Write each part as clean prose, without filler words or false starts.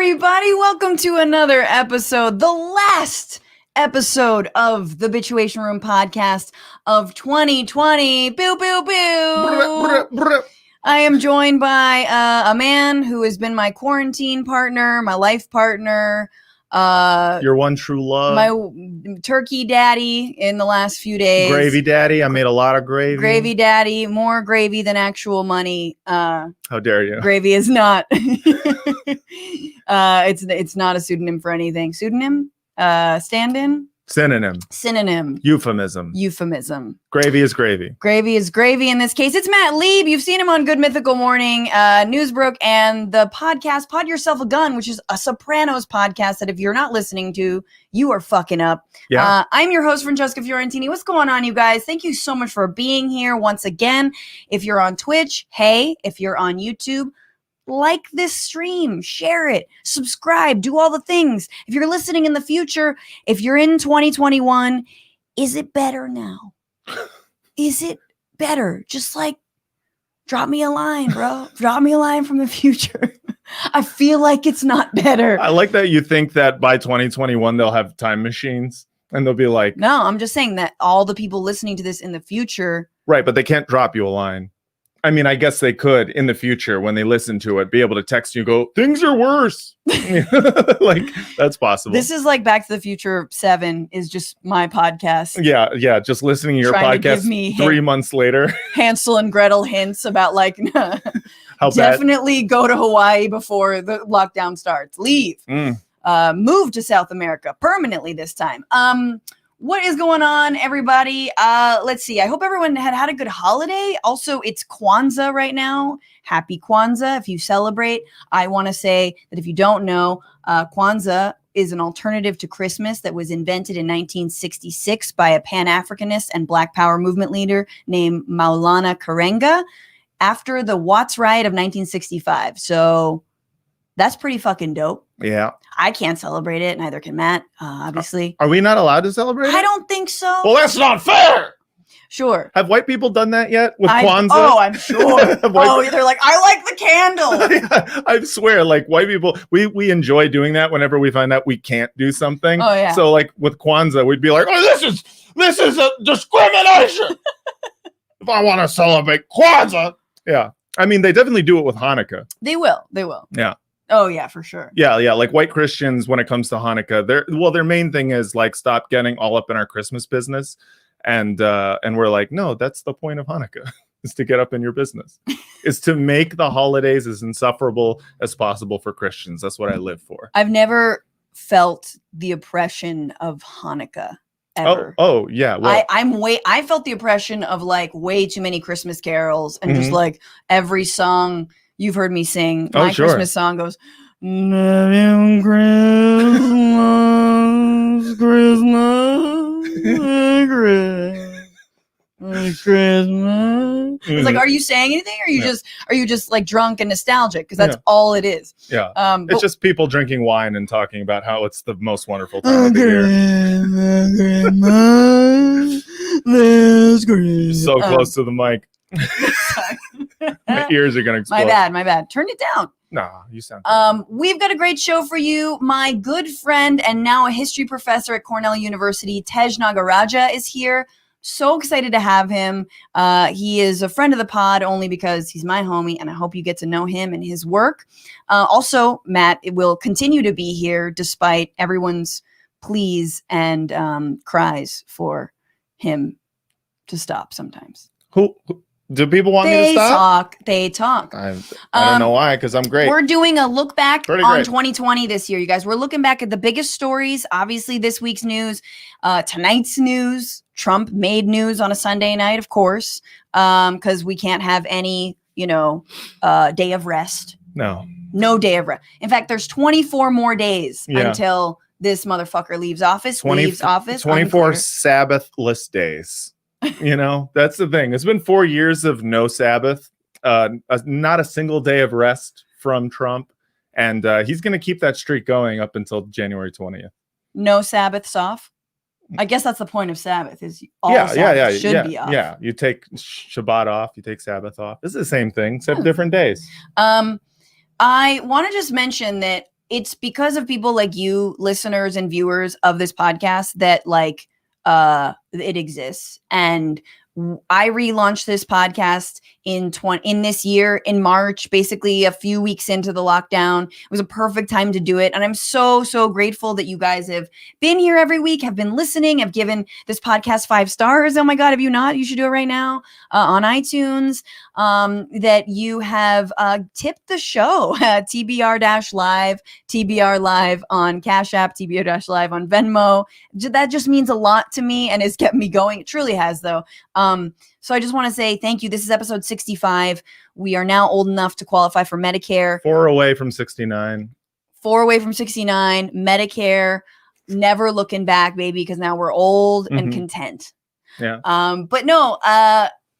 everybody. Welcome to another episode, the last episode of the Bitchuation Room podcast of 2020. Boo, boo, boo. I am joined by a man who has been my quarantine partner, my life partner, your one true love, my turkey daddy in the last few days. Gravy daddy. I made a lot of gravy. Gravy daddy, more gravy than actual money. How dare you? Gravy is not. It's not a pseudonym for anything. Pseudonym? Stand-in? Synonym. Euphemism. Gravy is gravy. Gravy is gravy in this case. It's Matt Lieb. You've seen him on Good Mythical Morning, Newsbrook, and the podcast Pod Yourself a Gun, which is a Sopranos podcast that if you're not listening to, you are fucking up. Yeah. I'm your host, Francesca Fiorentini. What's going on, you guys? Thank you so much for being here once again. If you're on Twitch, hey. If you're on YouTube, like this stream, share it, subscribe, do all the things. If you're listening in the future, if you're in 2021, is it better now? Is it better? Just like, drop me a line, bro. Drop me a line from the future. I feel like it's not better. I like that you think that by 2021, they'll have time machines and they'll be like... No, I'm just saying that all the people listening to this in the future... Right, but they can't drop you a line. I mean, I guess they could in the future when they listen to it, be able to text you and go, things are worse. Like, that's possible. This is like Back to the Future 7 is just my podcast. Yeah. Just listening to your podcast to 3 months later. Hansel and Gretel hints about like, how definitely go to Hawaii before the lockdown starts. Leave. Move to South America permanently this time. What is going on, everybody? Let's see. I hope everyone had a good holiday. Also, it's Kwanzaa right now. Happy Kwanzaa if you celebrate. I want to say that if you don't know, Kwanzaa is an alternative to Christmas that was invented in 1966 by a Pan-Africanist and Black Power movement leader named Maulana Karenga after the Watts riot of 1965. So that's pretty fucking dope. Yeah. I can't celebrate it. Neither can Matt, obviously. Are we not allowed to celebrate it? I don't think so. Well, that's not fair. Sure. Have white people done that yet with Kwanzaa? Oh, I'm sure. They're like, I like the candle. I swear, like white people, we enjoy doing that whenever we find out we can't do something. Oh, yeah. So like with Kwanzaa, we'd be like, oh, this is a discrimination. If I want to celebrate Kwanzaa. Yeah. I mean, they definitely do it with Hanukkah. They will. Yeah. Oh, yeah, for sure. Yeah. Like white Christians, when it comes to Hanukkah, their main thing is like, stop getting all up in our Christmas business. And we're like, no, that's the point of Hanukkah, is to get up in your business, is to make the holidays as insufferable as possible for Christians. That's what I live for. I've never felt the oppression of Hanukkah ever. Oh, yeah. Well, I felt the oppression of like way too many Christmas carols and just like every song you've heard me sing. My Christmas song goes, Merry Christmas, Christmas. It's like, are you saying anything? Or are you just like drunk and nostalgic? Because that's all it is. Yeah. It's just people drinking wine and talking about how it's the most wonderful time of the year. So close to the mic. My ears are gonna explode. My bad. Turn it down. Nah, you sound we've got a great show for you. My good friend and now a history professor at Cornell University, Tej Nagaraja, is here. So excited to have him. He is a friend of the pod only because he's my homie, and I hope you get to know him and his work. Also, Matt will continue to be here despite everyone's pleas and cries for him to stop sometimes. Who do people want me to stop? They talk. I don't know why, because I'm great. We're doing a look back on 2020 this year, you guys. We're looking back at the biggest stories. Obviously, this week's news, tonight's news. Trump made news on a Sunday night, of course, because we can't have any, day of rest. No day of rest. In fact, there's 24 more days until this motherfucker leaves office. 24 Sabbathless days. That's the thing. It's been 4 years of no Sabbath, not a single day of rest from Trump. And he's going to keep that streak going up until January 20th. No Sabbaths off. I guess that's the point of Sabbath is all Sabbath should be off. Yeah, you take Shabbat off, you take Sabbath off. This is the same thing, except different days. I want to just mention that it's because of people like you, listeners and viewers of this podcast, that like it exists. And I relaunched this podcast in this year in March, basically a few weeks into the lockdown. It was a perfect time to do it. And I'm so grateful that you guys have been here every week, have been listening, have given this podcast 5 stars. Oh my God, have you not? You should do it right now on iTunes. That you have tipped the show, TBR-Live, TBR Live on Cash App, TBR-Live on Venmo. That just means a lot to me and has kept me going. It truly has, though. So I just want to say thank you. This is episode 65. We are now old enough to qualify for Medicare. 4 away from 69. 4 away from 69. Medicare. Never looking back, baby, because now we're old and content. Yeah. But no,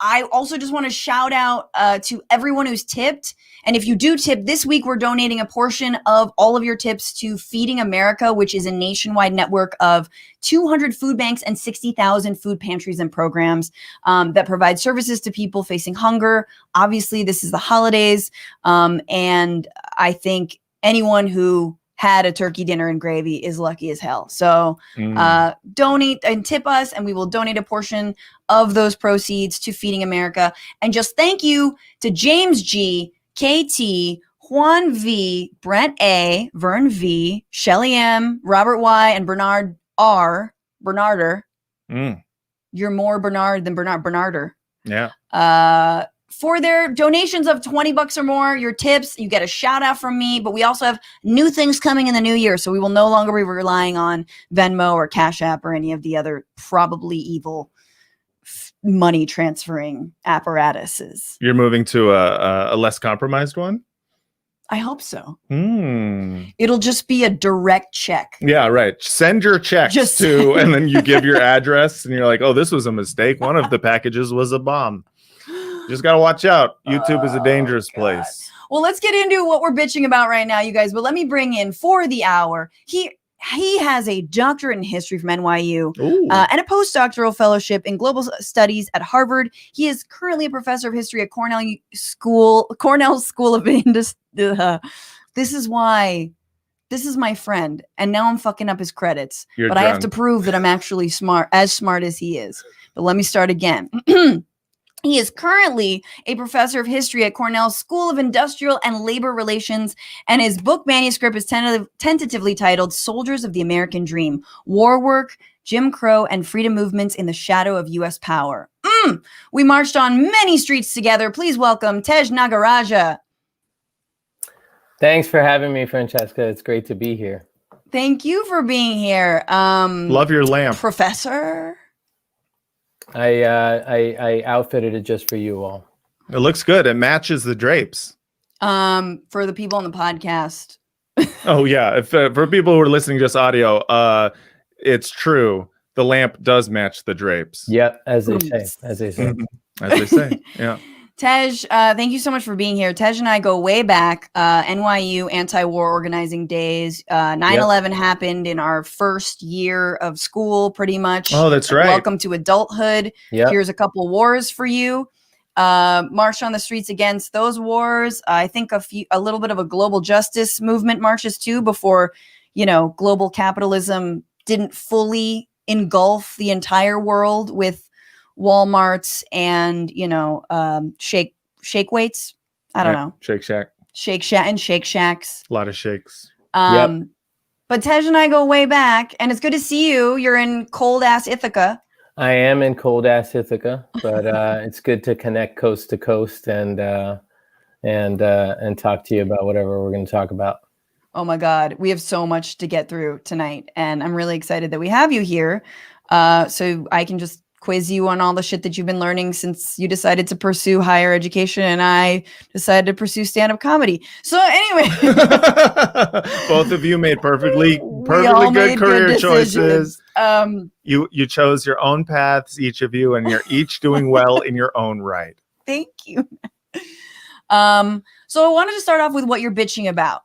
I also just want to shout out to everyone who's tipped. And if you do tip, this week we're donating a portion of all of your tips to Feeding America, which is a nationwide network of 200 food banks and 60,000 food pantries and programs that provide services to people facing hunger. Obviously, this is the holidays. And I think anyone who had a turkey dinner and gravy is lucky as hell. So donate and tip us, and we will donate a portion of those proceeds to Feeding America. And just thank you to James G, KT, Juan V, Brent A, Vern V, Shelly M, Robert Y, and Bernard R. Bernarder. You're more Bernard than Bernarder. Yeah. For their donations of $20 or more, your tips, you get a shout out from me. But we also have new things coming in the new year. So we will no longer be relying on Venmo or Cash App or any of the other probably evil money transferring apparatuses. You're moving to a less compromised one? I hope so. It'll just be a direct check. Yeah, right. Send your checks to, and then you give your address, and you're like, oh, this was a mistake. One of the packages was a bomb. Just got to watch out. YouTube is a dangerous place. Well, let's get into what we're bitching about right now, you guys. But let me bring in for the hour. He has a doctorate in history from NYU and a postdoctoral fellowship in global studies at Harvard. He is currently a professor of history at Cornell School of Industry. This is why. This is my friend, and now I'm fucking up his credits. I have to prove that I'm actually smart as he is. But let me start again. He is currently a professor of history at Cornell School of Industrial and Labor Relations, and his book manuscript is tentatively titled Soldiers of the American Dream, War Work, Jim Crow, and Freedom Movements in the Shadow of U.S. Power. We marched on many streets together. Please welcome Tej Nagaraja. Thanks for having me, Francesca. It's great to be here. Thank you for being here. Love your lamp. Professor. I outfitted it just for you all. It looks good. It matches the drapes. For the people on the podcast. Oh yeah, if for people who are listening just audio, it's true. The lamp does match the drapes. Yep, as they say. As they say. Yeah. Tej, thank you so much for being here. Tej and I go way back, NYU anti-war organizing days. 9/11 happened in our first year of school, pretty much. Oh, that's right. Welcome to adulthood. Yep. Here's a couple wars for you. Marched on the streets against those wars. I think a little bit of a global justice movement marches too, before, global capitalism didn't fully engulf the entire world with Walmarts and shake weights. I don't know. Shake Shack and Shake Shacks. A lot of shakes. But Tej and I go way back, and it's good to see you. You're in cold ass Ithaca. I am in cold ass Ithaca, but it's good to connect coast to coast and talk to you about whatever we're going to talk about. Oh my God, we have so much to get through tonight, and I'm really excited that we have you here, so I can just quiz you on all the shit that you've been learning since you decided to pursue higher education and I decided to pursue stand-up comedy. So anyway, both of you made perfectly good career choices. You chose your own paths, each of you, and you're each doing well in your own right. Thank you. So I wanted to start off with what you're bitching about.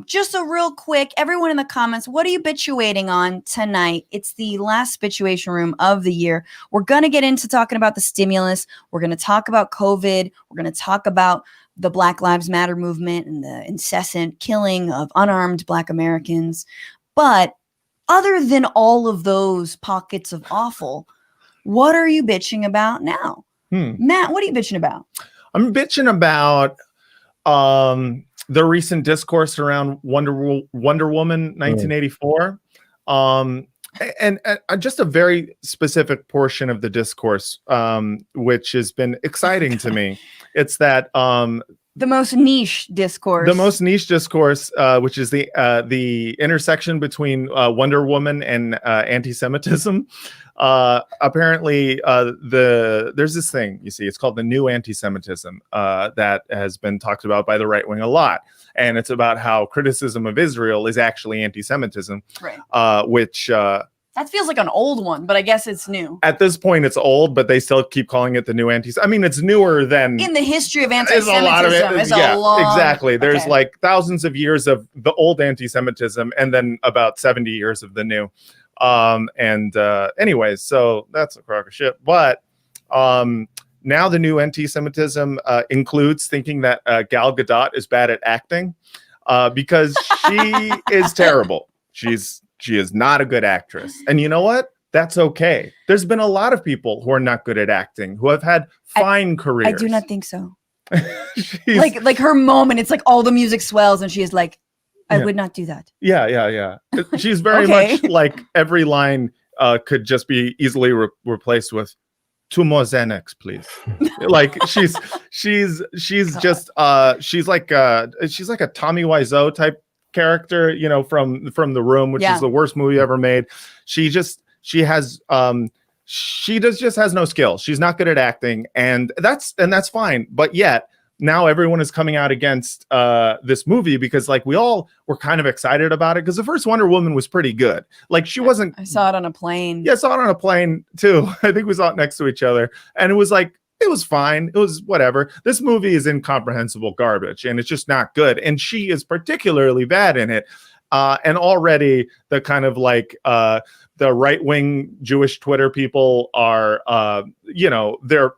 Just a real quick, everyone in the comments, what are you bitchuating on tonight? It's the last Bitchuation room of the year. We're going to get into talking about the stimulus. We're going to talk about COVID. We're going to talk about the Black Lives Matter movement and the incessant killing of unarmed Black Americans. But other than all of those pockets of awful, what are you bitching about now? Matt, what are you bitching about? I'm bitching about the recent discourse around Wonder Woman 1984. And just a very specific portion of the discourse, which has been exciting to me. It's that the most niche discourse. Which is the intersection between Wonder Woman and anti-Semitism. Apparently, there's this thing, you see, it's called the new anti-Semitism that has been talked about by the right wing a lot. And it's about how criticism of Israel is actually anti-Semitism, right? Which that feels like an old one, but I guess it's new. At this point, it's old, but they still keep calling it the new I mean, it's newer than in the history of anti-Semitism. A lot of it. Exactly. There's okay. like thousands of years of the old anti-Semitism, and then about 70 years of the new. Anyways, so that's a crock of shit. But now the new anti-Semitism includes thinking that Gal Gadot is bad at acting because she is terrible. She is not a good actress. And you know what? That's okay. There's been a lot of people who are not good at acting who have had fine careers. I do not think so. like her moment, it's like all the music swells and she is like, I would not do that. Yeah. She's very much like every line could just be easily replaced with 2 more Xanax, please. Like she's just she's like a Tommy Wiseau type character, you know, from The Room, which is the worst movie ever made. She just has no skill. She's not good at acting, and that's fine. But yet now everyone is coming out against this movie because like we all were kind of excited about it because the first Wonder Woman was pretty good. Like she wasn't. I saw it on a plane. Yeah, I saw it on a plane too. I think we saw it next to each other, and it was like. It was fine. It was whatever. This movie is incomprehensible garbage, and it's just not good. And she is particularly bad in it. And already the kind of like the right-wing Jewish Twitter people are, they're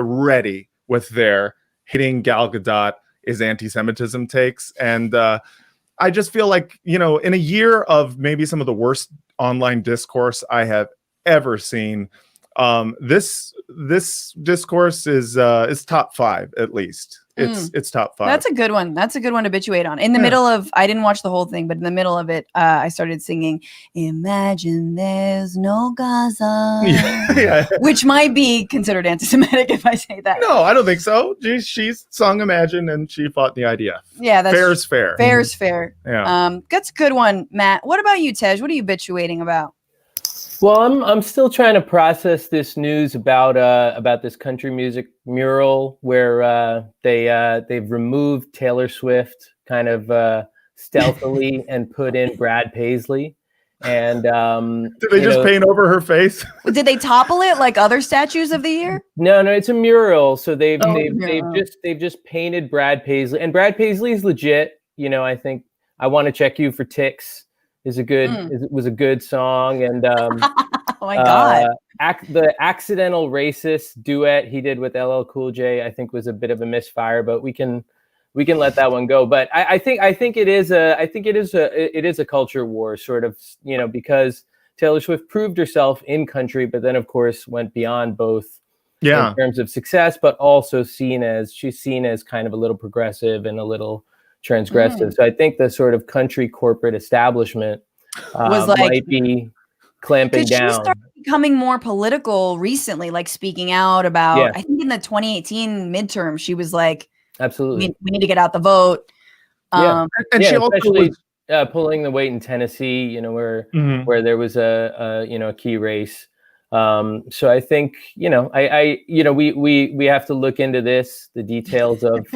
ready with their hitting Gal Gadot is anti-Semitism takes. And I just feel like, you know, in a year of maybe some of the worst online discourse I have ever seen, this discourse is top 5 at least. It's top 5. That's a good one. That's a good one to bitchuate on. In the middle of, I didn't watch the whole thing, but in the middle of it, I started singing "Imagine There's No Gaza," which might be considered anti-Semitic if I say that. No, I don't think so. She's sung "Imagine" and she fought in the IDF. Yeah, that's fair's fair. Fair's fair. Yeah, that's a good one, Matt. What about you, Tej? What are you bitchuating about? Well, I'm still trying to process this news about this country music mural where they've removed Taylor Swift kind of stealthily and put in Brad Paisley. And did they just paint over her face? Did they topple it like other statues of the year? No, it's a mural. So they've just painted Brad Paisley, and Brad Paisley is legit. You know, I think I Want to Check You for Ticks was a good song, and oh my god, the Accidental Racist duet he did with LL Cool J I think was a bit of a misfire, but we can let that one go. But I think it is a culture war, sort of, you know, because Taylor Swift proved herself in country, but then of course went beyond both in terms of success, but also she's seen as kind of a little was and a little transgressive. So I think the sort of country corporate establishment might be clamping down. She started becoming more political recently, like speaking out about, I think in the 2018 midterm, she was like, absolutely, we need to get out the vote. And she also was pulling the weight in Tennessee, you know, where there was a key race. So I think, you know, we have to look into the details of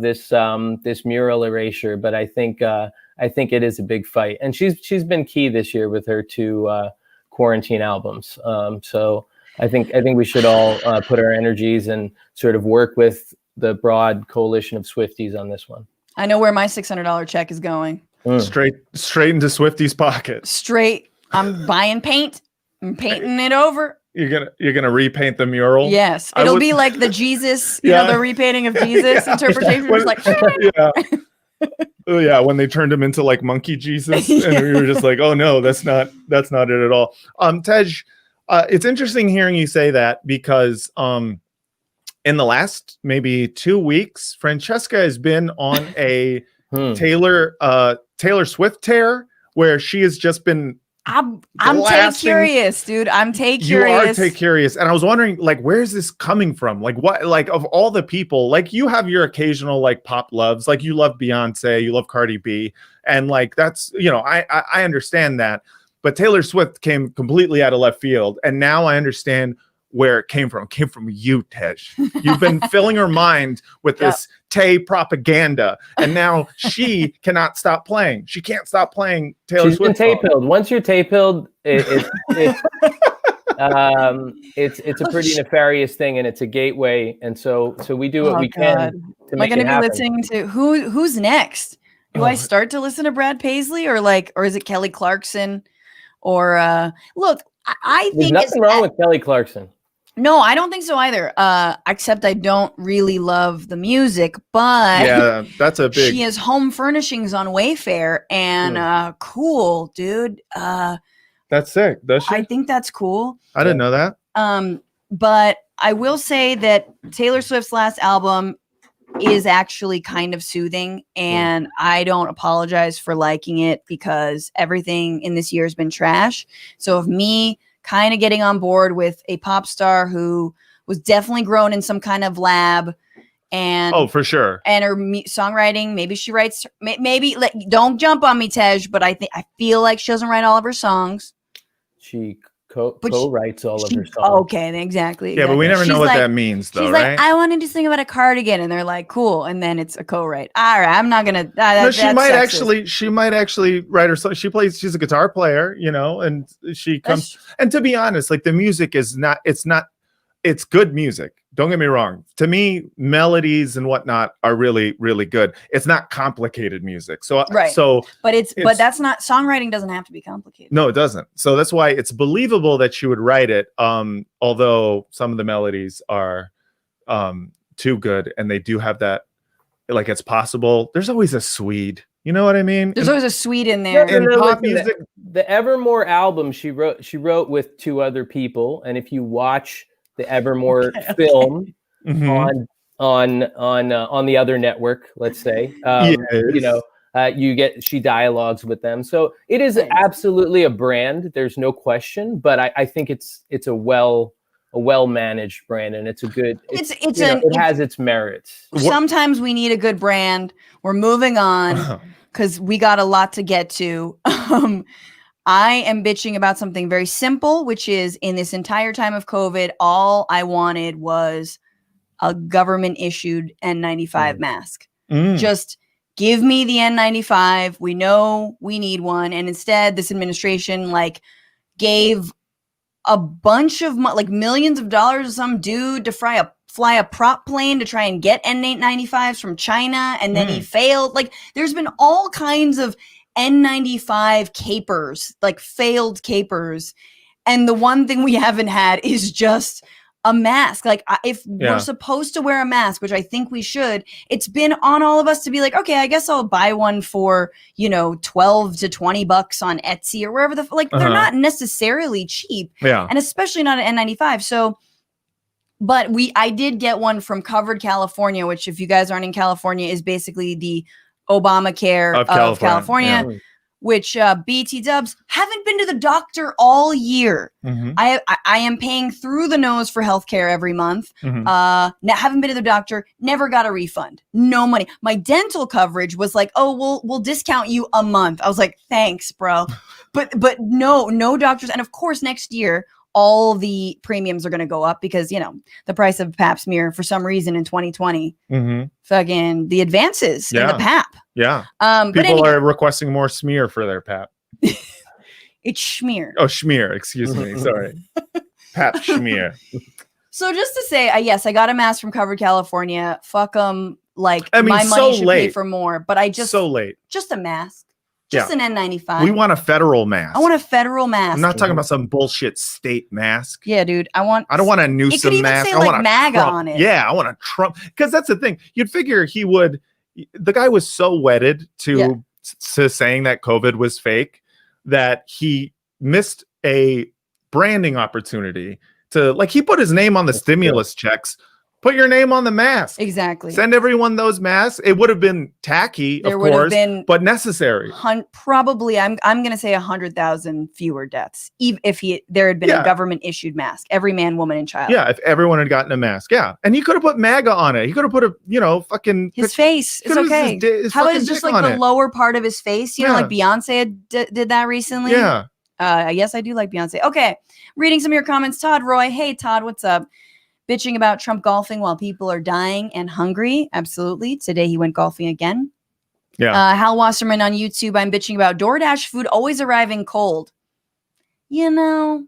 this mural erasure, but I think it is a big fight, and she's been key this year with her 2 quarantine albums. So I think we should all put our energies and sort of work with the broad coalition of Swifties on this one. I know where my $600 check is going. Straight into Swifty's pocket. Straight. I'm buying paint. I'm painting it over. You're gonna repaint the mural. Yes, it'll be like the Jesus, you know, the repainting of Jesus interpretation. When, Just like yeah. Oh yeah, when they turned him into like monkey Jesus, and we were just like, oh no, that's not it at all. Tej, it's interesting hearing you say that because in the last maybe 2 weeks, Francesca has been on a Taylor Swift tear where she has just been. I'm Tay curious, dude. I'm Tay curious. You are Tay curious, and I was wondering, like, where's this coming from? Like, what? Like, of all the people, like, you have your occasional like pop loves, like you love Beyonce, you love Cardi B, and like that's, you know, I understand that, but Taylor Swift came completely out of left field, and now I understand where it came from. It came from you, Tej. You've been filling her mind with this Tay propaganda, and now she cannot stop playing. She can't stop playing Taylor Swift. She's been Tay-pilled. Once you're Tay-pilled, it's a pretty nefarious thing, and it's a gateway. And so we do what we can to make it happen. Am I going to be listening to who's next? Do I start to listen to Brad Paisley or is it Kelly Clarkson? Or look, I think there's nothing wrong with Kelly Clarkson. No, I don't think so either. Except I don't really love the music, but yeah, that's a big. She has home furnishings on Wayfair, and cool, dude. That's sick. Does she? I think that's cool. I didn't know that. But I will say that Taylor Swift's last album is actually kind of soothing, and I don't apologize for liking it because everything in this year has been trash. So if me kind of getting on board with a pop star who was definitely grown in some kind of lab, and for sure, and her songwriting, maybe she writes, maybe don't jump on me, Tej, but I feel like she doesn't write all of her songs. She co-writes all of her songs. Okay, exactly. Yeah, but we never know what that means, though, she's right? Like, I wanted to sing about a cardigan, and they're like, cool, and then it's a co-write. All right, I'm not gonna. She might actually write her song. She's a guitar player, you know, and she comes. And to be honest, like the music is not. It's good music. Don't get me wrong. To me, melodies and whatnot are really, really good. It's not complicated music. So, right. So, but that's not, songwriting doesn't have to be complicated. No, it doesn't. So that's why it's believable that she would write it. Although some of the melodies are too good, and they do have that, like, it's possible. There's always a Swede. You know what I mean? There's always a Swede in there. In pop music, the Evermore album she wrote with 2 other people, and if you watch the Evermore film on the other network, let's say, you know, she dialogues with them. So it is absolutely a brand. There's no question, but I think it's a well managed brand, and it's a good. It has its merits. Sometimes we need a good brand. We're moving on because we got a lot to get to. I am bitching about something very simple, which is in this entire time of COVID, all I wanted was a government issued N95 mask. Just give me the N95. We know we need one. And instead, this administration gave a bunch of millions of dollars to some dude to fly a prop plane to try and get N95s from China. And then he failed. There's been all kinds of N95 capers, failed capers, and the one thing we haven't had is just a mask. If we're supposed to wear a mask, which I think we should, it's been on all of us to be like, okay, I guess I'll buy one for $12 to $20 on Etsy or wherever they're not necessarily cheap, and especially not an N95. So, but I did get one from Covered California, which, if you guys aren't in California, is basically the Obamacare of California, which BT dubs haven't been to the doctor all year. I am paying through the nose for healthcare every month. Now haven't been to the doctor, never got a refund, no money. My dental coverage was like, oh, we'll discount you a month. I was like, thanks, bro. but no doctors. And of course, next year, all the premiums are going to go up because, the price of Pap smear for some reason in 2020, fucking the advances in the Pap. Yeah. People are requesting more smear for their Pap. It's schmear. Oh, schmear. Excuse me. Sorry. Pap schmear. So just to say, yes, I got a mask from Covered California. Fuck them. My money should pay for more. But I just. So late. Just a mask. Just an N95. We want a federal mask. I want a federal mask. I'm not talking about some bullshit state mask. Yeah, dude. I don't want a Newsom it could even mask. say, I want a MAGA Trump. on it. Yeah, I want a Trump. Because that's the thing. You'd figure he would. The guy was so wedded to saying that COVID was fake that he missed a branding opportunity to, like, he put his name on the stimulus checks. Put your name on the mask. Exactly. Send everyone those masks. It would have been tacky, of course, but necessary. Probably, I'm going to say 100,000 fewer deaths if there had been a government issued mask. Every man, woman, and child. Yeah, if everyone had gotten a mask. Yeah, and he could have put MAGA on it. He could have put fucking his face. It's okay. How about just like the lower part of his face? You know, like Beyonce did that recently. Yeah. Yes, I do like Beyonce. Okay, reading some of your comments. Todd Roy. Hey, Todd, what's up? Bitching about Trump golfing while people are dying and hungry. Absolutely. Today he went golfing again. Yeah. Hal Wasserman on YouTube. I'm bitching about DoorDash food always arriving cold. You know,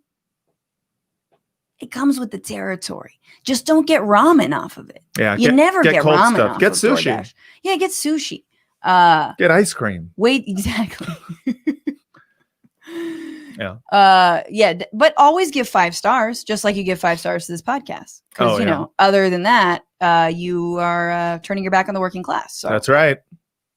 it comes with the territory. Just don't get ramen off of it. Yeah. You never get cold ramen stuff. off Get of sushi. DoorDash. Yeah, get sushi. Get ice cream. Wait, exactly. Yeah. But always give 5 stars, just like you give 5 stars to this podcast. Because you know, other than that, you are turning your back on the working class. So that's right.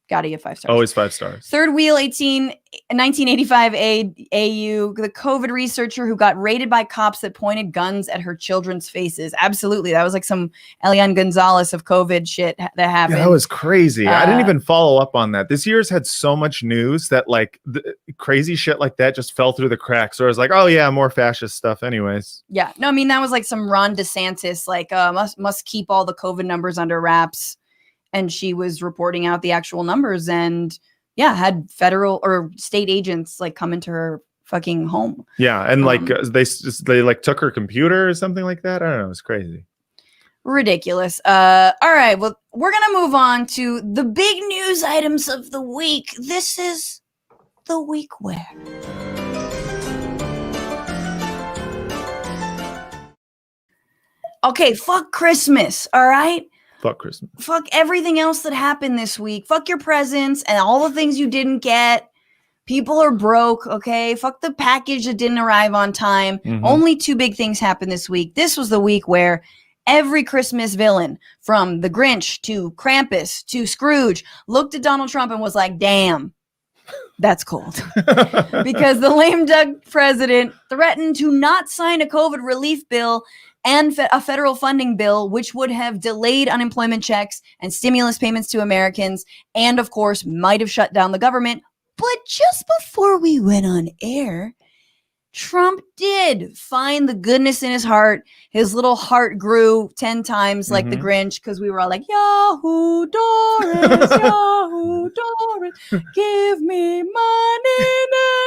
Gotta give 5 stars. Always 5 stars. Third wheel 1985 AU, the COVID researcher who got raided by cops that pointed guns at her children's faces. Absolutely. That was like some Elian Gonzalez of COVID shit that happened. Yeah, that was crazy. I didn't even follow up on that. This year's had so much news that like crazy shit like that just fell through the cracks. So I was like, oh yeah, more fascist stuff anyways. Yeah. No, I mean, that was like some Ron DeSantis, like must keep all the COVID numbers under wraps. And she was reporting out the actual numbers and had federal or state agents like come into her fucking home. Yeah. And like they like took her computer or something like that. I don't know. It's crazy. Ridiculous. All right. Well, we're going to move on to the big news items of the week. This is the week where. Okay. Fuck Christmas. All right. Fuck Christmas. Fuck everything else that happened this week. Fuck your presents and all the things you didn't get. People are broke, okay? Fuck the package that didn't arrive on time. Mm-hmm. Only 2 big things happened this week. This was the week where every Christmas villain, from the Grinch to Krampus to Scrooge, looked at Donald Trump and was like, damn, that's cold. Because the lame duck president threatened to not sign a COVID relief bill and a federal funding bill, which would have delayed unemployment checks and stimulus payments to Americans, and of course, might have shut down the government. But just before we went on air, Trump did find the goodness in his heart. His little heart grew 10 times like the Grinch, because we were all like, Yahoo Doris, Yahoo Doris, give me money.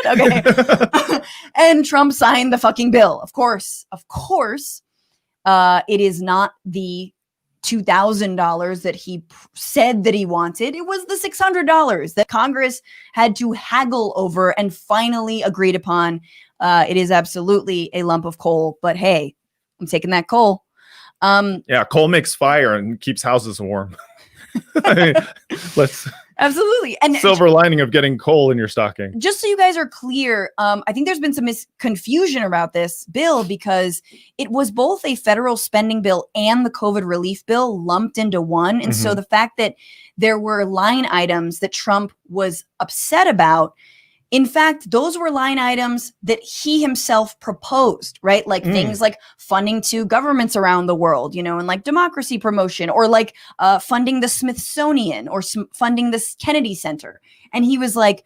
Okay. And Trump signed the fucking bill. Of course. It is not the $2,000 that he said that he wanted. It was the $600 that Congress had to haggle over and finally agreed upon. It is absolutely a lump of coal, but hey, I'm taking that coal. Yeah, coal makes fire and keeps houses warm. I mean, absolutely. And silver lining of getting coal in your stocking. Just so you guys are clear, I think there's been some confusion about this bill because it was both a federal spending bill and the COVID relief bill lumped into one. And so the fact that there were line items that Trump was upset about, in fact, those were line items that he himself proposed, right? Like things like funding to governments around the world, you know, and like democracy promotion, or like funding the Smithsonian or funding the Kennedy Center. And he was like,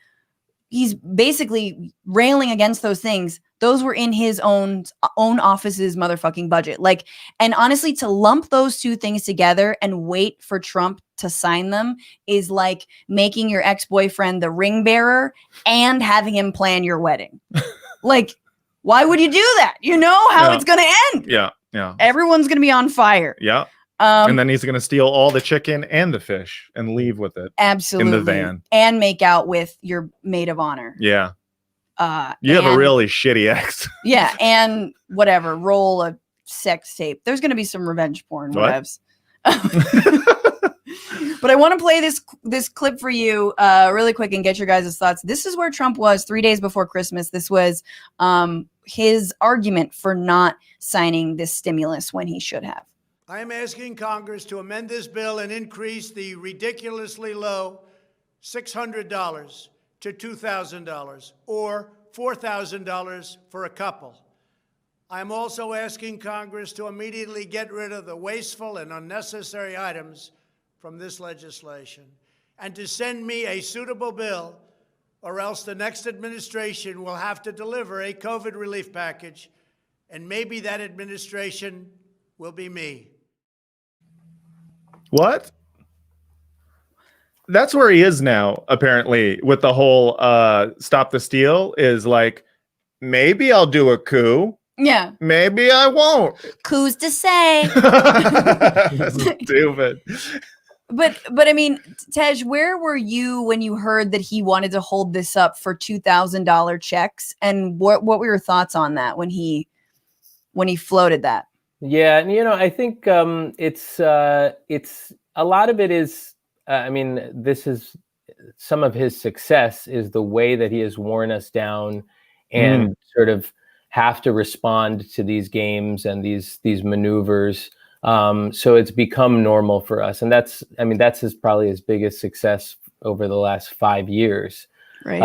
he's basically railing against those things. Those were in his own office's motherfucking budget. Like, and honestly, to lump those two things together and wait for Trump to sign them is like making your ex-boyfriend the ring bearer and having him plan your wedding. Like, why would you do that? You know how it's going to end. Yeah. Everyone's going to be on fire. Yeah. And then he's going to steal all the chicken and the fish and leave with it. Absolutely. In the van. And make out with your maid of honor. Yeah. You have a really shitty ex. Yeah. And whatever, roll a sex tape. There's going to be some revenge porn. Whatevs. But I want to play this clip for you really quick and get your guys' thoughts. This is where Trump was 3 days before Christmas. This was his argument for not signing this stimulus when he should have. I am asking Congress to amend this bill and increase the ridiculously low $600 to $2,000 or $4,000 for a couple. I'm also asking Congress to immediately get rid of the wasteful and unnecessary items from this legislation and to send me a suitable bill, or else the next administration will have to deliver a COVID relief package, and maybe that administration will be me. What? That's where he is now, apparently, with the whole stop the steal is like, maybe I'll do a coup. Yeah. Maybe I won't. Who's to say? Stupid. But I mean, Tej, where were you when you heard that he wanted to hold this up for $2,000 checks? And what were your thoughts on that when he floated that? Yeah, and I think it's a lot of it is. I mean, this is some of his success is the way that he has worn us down and sort of have to respond to these games and these maneuvers. So it's become normal for us, and that's probably his biggest success over the last 5 years. Right.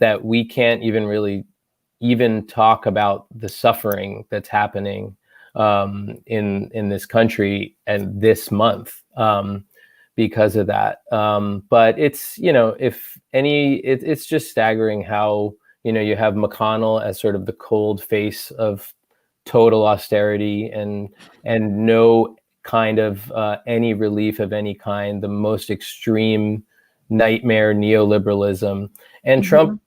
That we can't even really talk about the suffering that's happening in this country and this month because of that. But it's it's just staggering how you have McConnell as sort of the cold face of total austerity and no kind of any relief of any kind, the most extreme nightmare neoliberalism, and Trump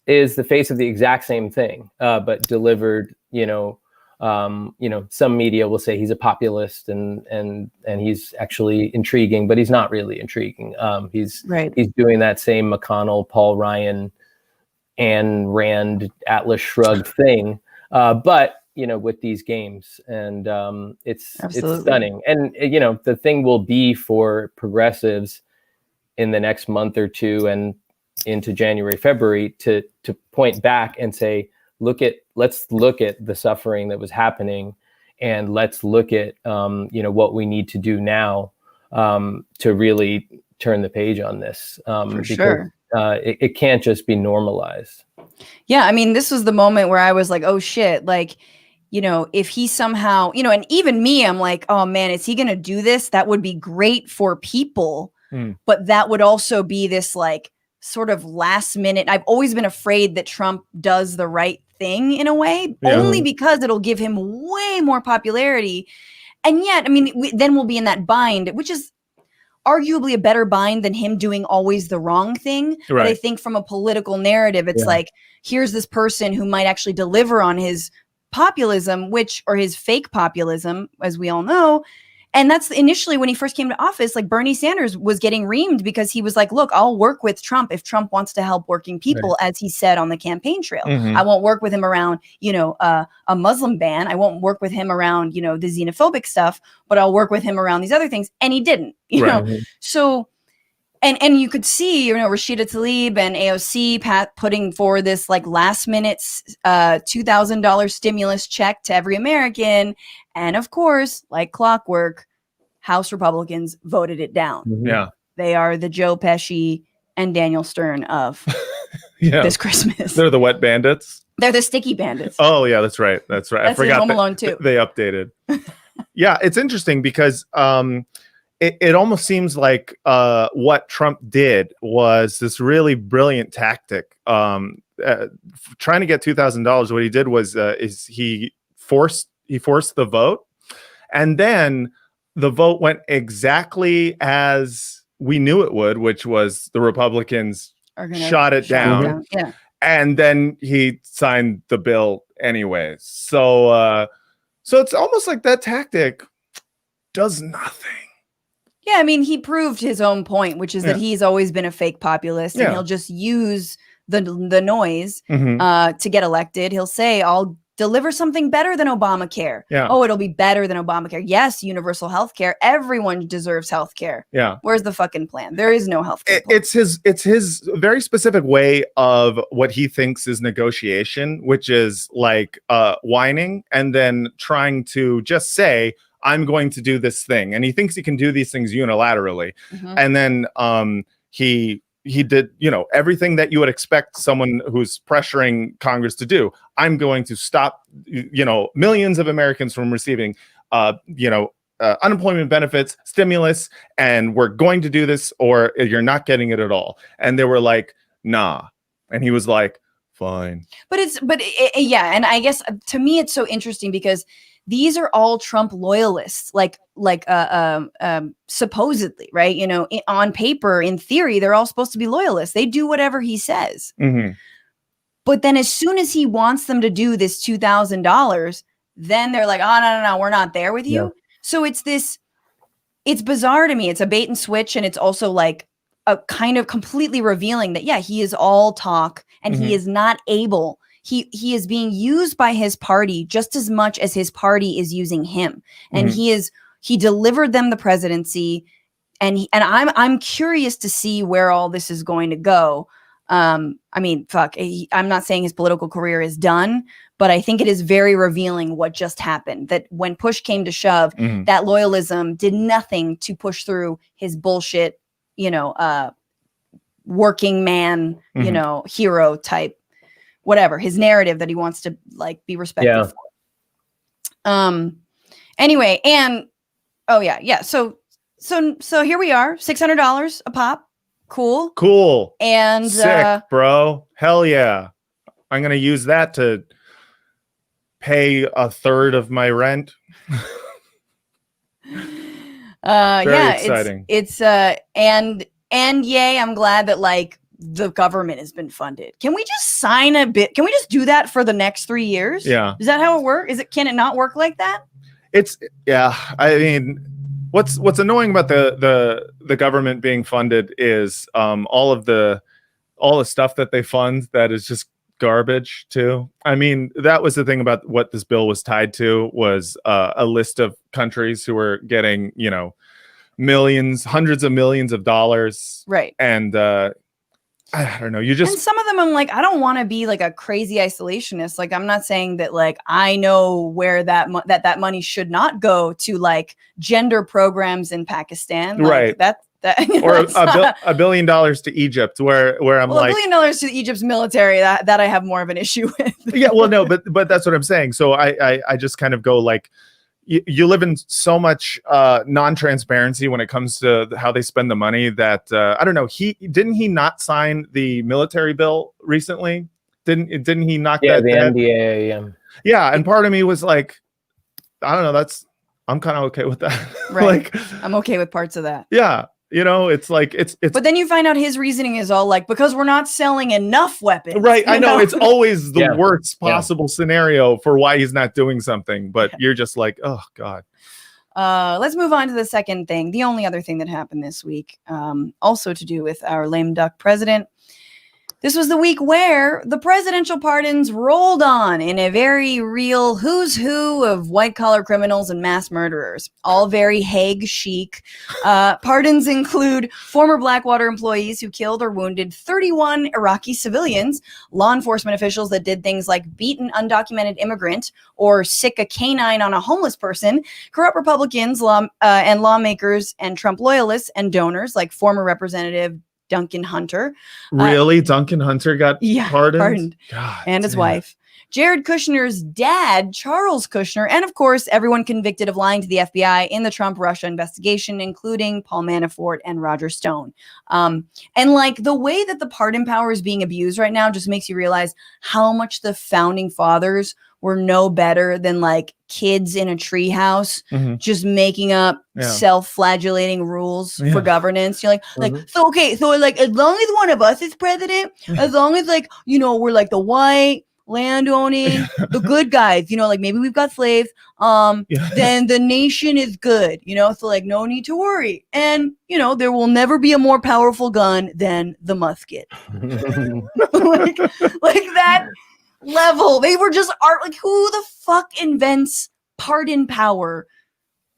is the face of the exact same thing, but delivered. Some media will say he's a populist and he's actually intriguing, but he's not really intriguing. He's doing that same McConnell, Paul Ryan, Ayn Rand, Atlas Shrugged thing, but with these games, and it's stunning. And the thing will be for progressives in the next month or two and into January, February to point back and say, let's look at the suffering that was happening, and let's look at what we need to do now to really turn the page on this. For sure. It can't just be normalized. Yeah, I mean, this was the moment where I was like, oh shit, like, if he somehow, and even me, I'm like, oh man, is he going to do this? That would be great for people. But that would also be this like sort of last minute. I've always been afraid that Trump does the right thing in a way, only because it'll give him way more popularity. And yet, I mean, then we'll be in that bind, which is arguably a better bind than him doing always the wrong thing. Right. But I think from a political narrative, it's like, here's this person who might actually deliver on his populism, or his fake populism, as we all know. And that's initially when he first came to office, like Bernie Sanders was getting reamed because he was like, look, I'll work with Trump if Trump wants to help working people, as he said on the campaign trail. I won't work with him around, a Muslim ban. I won't work with him around, the xenophobic stuff, but I'll work with him around these other things. And he didn't, know. So, and you could see, Rashida Tlaib and AOC putting forward this like last minute $2,000 stimulus check to every American. And of course, like clockwork, House Republicans voted it down. Yeah. They are the Joe Pesci and Daniel Stern of this Christmas. They're the wet bandits. They're the sticky bandits. Oh, yeah, that's right. That's right. That's I forgot Home Alone too. They updated. Yeah, it's interesting because it almost seems like what Trump did was this really brilliant tactic. Trying to get $2,000, what he did was is he forced the vote, and then the vote went exactly as we knew it would, which was the Republicans shot it down. Yeah. And then he signed the bill anyway. So it's almost like that tactic does nothing. Yeah, I mean, he proved his own point, which is that he's always been a fake populist, and he'll just use the noise to get elected. He'll say, I'll deliver something better than Obamacare. Yeah. Oh, it'll be better than Obamacare. Yes, universal health care. Everyone deserves health care. Yeah. Where's the fucking plan? There is no health care plan. It's his very specific way of what he thinks is negotiation, which is like whining and then trying to just say, I'm going to do this thing. And he thinks he can do these things unilaterally. Mm-hmm. And then he did, everything that you would expect someone who's pressuring Congress to do. I'm going to stop, millions of Americans from receiving, unemployment benefits, stimulus, and we're going to do this or you're not getting it at all. And they were like, nah. And he was like, fine. Yeah. And I guess to me, it's so interesting because these are all Trump loyalists, supposedly, right? On paper, in theory, they're all supposed to be loyalists. They do whatever he says. Mm-hmm. But then as soon as he wants them to do this $2,000, then they're like, oh, no, we're not there with you. Yeah. So it's bizarre to me. It's a bait and switch. And it's also like a kind of completely revealing that, yeah, he is all talk and he is not able. He is being used by his party just as much as his party is using him. And he delivered them the presidency. And I'm curious to see where all this is going to go. I'm not saying his political career is done, but I think it is very revealing what just happened, that when push came to shove, that loyalism did nothing to push through his bullshit, working man, hero type, whatever, his narrative that he wants to like be respected for. Anyway, and so here we are, $600 a pop. Cool. And sick, bro. Hell yeah. I'm gonna use that to pay a third of my rent. Very exciting. It's and yay, I'm glad that like the government has been funded. Can we just sign a bit? Can we just do that for the next 3 years? Yeah. Is that how it works? Can it not work like that? I mean, what's annoying about the government being funded is all the stuff that they fund that is just garbage too. I mean, that was the thing about what this bill was tied to, was a list of countries who were getting, millions, hundreds of millions of dollars. Right. And I don't know. And some of them I'm like, I don't want to be like a crazy isolationist. Like, I'm not saying that like I know where that money should not go to like gender programs in Pakistan. Like, right. That or $1 billion to Egypt, where I'm like, $1 billion to Egypt's military. That I have more of an issue with. Yeah. Well, no, but that's what I'm saying. So I just kind of go like, you live in so much non-transparency when it comes to how they spend the money that I don't know. Didn't he not sign the military bill recently? Didn't he knock that? Yeah, the NDAA. Yeah, and part of me was like, I don't know. I'm kind of okay with that. Right. I'm okay with parts of that. Yeah. It's like it's. But then you find out his reasoning is all like, because we're not selling enough weapons. Right. I know it's always the worst possible scenario for why he's not doing something. But you're just like, oh God. Let's move on to the second thing. The only other thing that happened this week, also to do with our lame duck president. This was the week where the presidential pardons rolled on in a very real who's who of white-collar criminals and mass murderers. All very Hague chic. Pardons include former Blackwater employees who killed or wounded 31 Iraqi civilians, law enforcement officials that did things like beat an undocumented immigrant or sick a canine on a homeless person, corrupt Republicans and lawmakers and Trump loyalists and donors like former Representative Duncan Hunter. Really? Duncan Hunter got pardoned? God, and his wife. Jared Kushner's dad, Charles Kushner, and of course, everyone convicted of lying to the FBI in the Trump-Russia investigation, including Paul Manafort and Roger Stone. And like the way that the pardon power is being abused right now just makes you realize how much the founding fathers were no better than like kids in a treehouse, just making up self-flagellating rules for governance. You're like, so like as long as one of us is president, as long as like, we're like the white landowning, the good guys, like maybe we've got slaves, then the nation is good, so like no need to worry. And, there will never be a more powerful gun than the musket. like that. level. They were just like, who the fuck invents pardon power?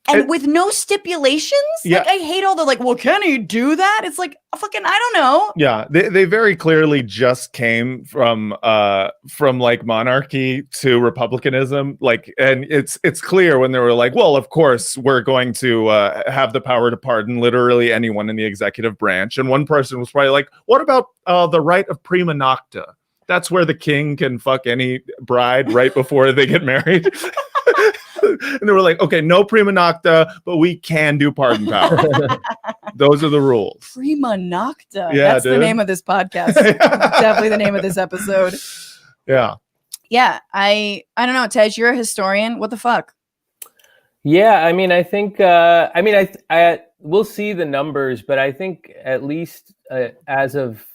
And with no stipulations? Yeah. Like, I hate all the like, well, can he do that? It's like, fucking, I don't know. Yeah, they very clearly just came from like monarchy to republicanism. Like, and it's clear when they were like, well, of course we're going to have the power to pardon literally anyone in the executive branch. And one person was probably like, what about the right of prima nocta? That's where the king can fuck any bride right before they get married. And they were like, okay, no prima nocta, but we can do pardon power. Those are the rules. Prima nocta. Yeah, that's the name of this podcast. Definitely the name of this episode. Yeah. Yeah. I don't know, Tej, you're a historian. What the fuck? Yeah, I mean, I think, I we'll see the numbers, but I think at least as of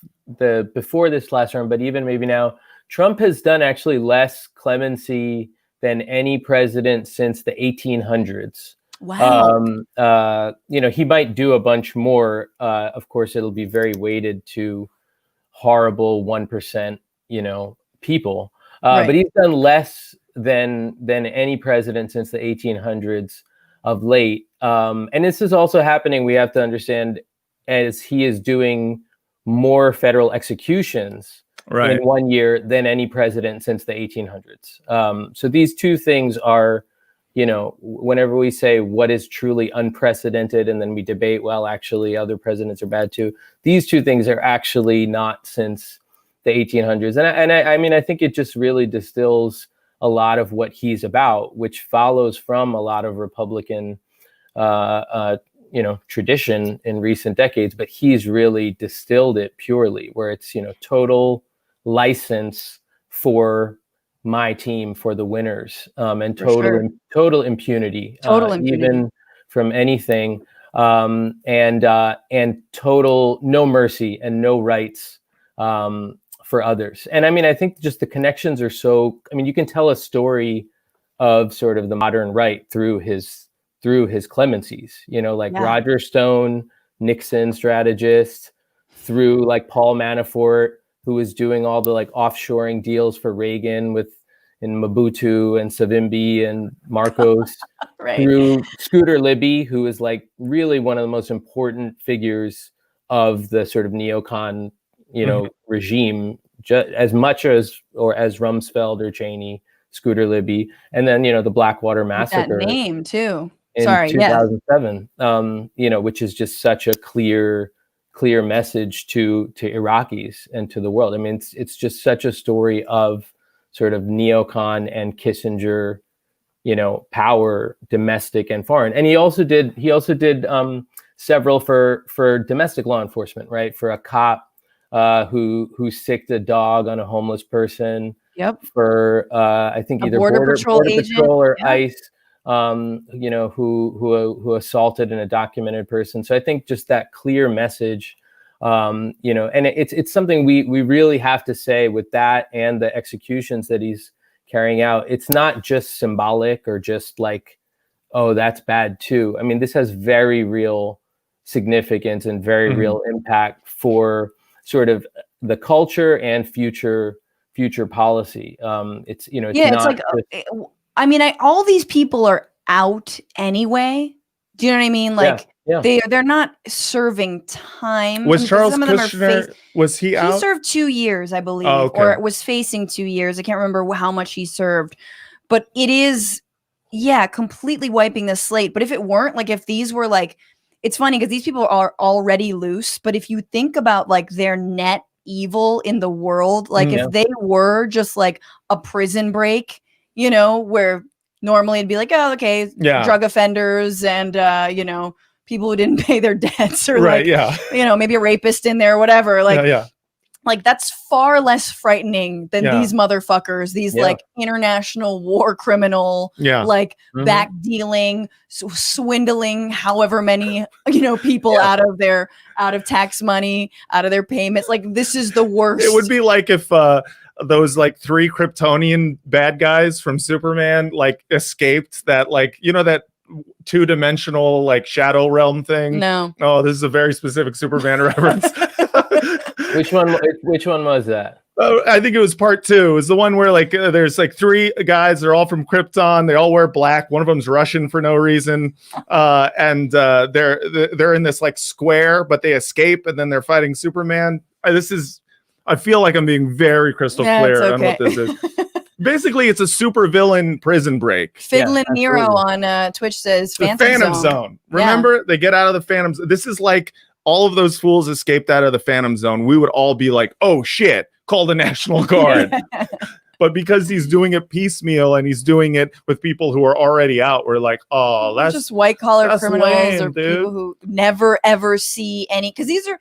before this last term, but even maybe now, Trump has done actually less clemency than any president since the 1800s. Wow. He might do a bunch more. Of course, it'll be very weighted to horrible 1%, people. Right. But he's done less than any president since the 1800s of late. And this is also happening, we have to understand, as he is doing more federal executions in 1 year than any president since the 1800s. So these two things are, whenever we say what is truly unprecedented, and then we debate, well, actually other presidents are bad too. These two things are actually not since the 1800s. And I mean, I think it just really distills a lot of what he's about, which follows from a lot of Republican, tradition in recent decades, but he's really distilled it purely where it's, total license for my team, for the winners, and total impunity, even from anything, and total no mercy and no rights for others. And I mean, I think just the connections are so, I mean, you can tell a story of sort of the modern right through his clemencies, Roger Stone, Nixon strategist, through like Paul Manafort, who was doing all the like offshoring deals for Reagan in Mobutu and Savimbi and Marcos, through Scooter Libby, who is like really one of the most important figures of the sort of neocon, regime, as much as Rumsfeld or Cheney, Scooter Libby, and then, the Blackwater Massacre. That name too. In 2007, which is just such a clear message to Iraqis and to the world. I mean, it's just such a story of sort of neocon and Kissinger, power, domestic and foreign. And he also did several for domestic law enforcement, right? For a cop who sicked a dog on a homeless person. Yep. For I think either border patrol or ICE. Who assaulted an undocumented person. So I think just that clear message, and it's something we really have to say with that and the executions that he's carrying out. It's not just symbolic or just like, oh, that's bad too. I mean, this has very real significance and very real impact for sort of the culture and future policy. It's I mean, all these people are out anyway. Do you know what I mean? Like, they're not serving time. Was Charles Kushner, was he out? He served 2 years, I believe, or was facing 2 years. I can't remember how much he served. But it is, completely wiping the slate. But if it weren't, like, if these were like, it's funny because these people are already loose. But if you think about like their net evil in the world, like if they were just like a prison break, where normally it'd be like, oh, okay, drug offenders and, people who didn't pay their debts or maybe a rapist in there or whatever. Like, like that's far less frightening than these motherfuckers, these like international war criminal, like back dealing, swindling, however many, people out of tax money, out of their payments. Like this is the worst. It would be like if, those like 3 Kryptonian bad guys from Superman like escaped that like that 2-dimensional like shadow realm thing. No. Oh, this is a very specific Superman reference. Which one was that? I think it was part 2. It was the one where like there's like 3 guys. They're all from Krypton. They all wear black. One of them's Russian for no reason, and they're in this like square, but they escape, and then they're fighting Superman. I feel like I'm being very crystal clear on what this is. Basically, it's a supervillain prison break. Fiddlin' Nero on Twitch says Phantom Zone. Remember, they get out of the Phantom Zone. This is like all of those fools escaped out of the Phantom Zone. We would all be like, oh shit, call the National Guard. But because he's doing it piecemeal and he's doing it with people who are already out, we're like, oh, that's just white collar criminals lame, or dude. people who never ever see any. Because these are,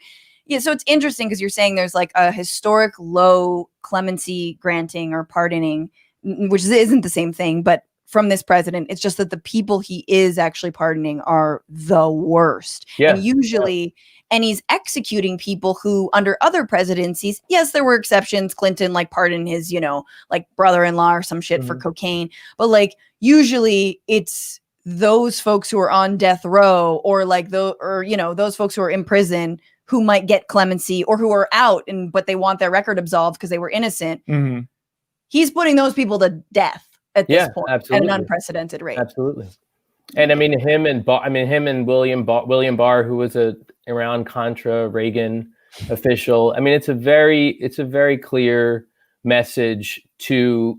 so it's interesting because you're saying there's like a historic low clemency granting or pardoning, which isn't the same thing, but from this president, it's just that the people he is actually pardoning are the worst. Yeah. And usually, and he's executing people who under other presidencies, yes, there were exceptions. Clinton like pardoned his, like brother-in-law or some shit for cocaine. But like usually it's those folks who are on death row or like those folks who are in prison who might get clemency or who are out but they want their record absolved because they were innocent. Mm-hmm. He's putting those people to death at this point absolutely. at an unprecedented rate. Absolutely. And I mean him and William Barr, who was a Iran Contra Reagan official. I mean, it's a very clear message to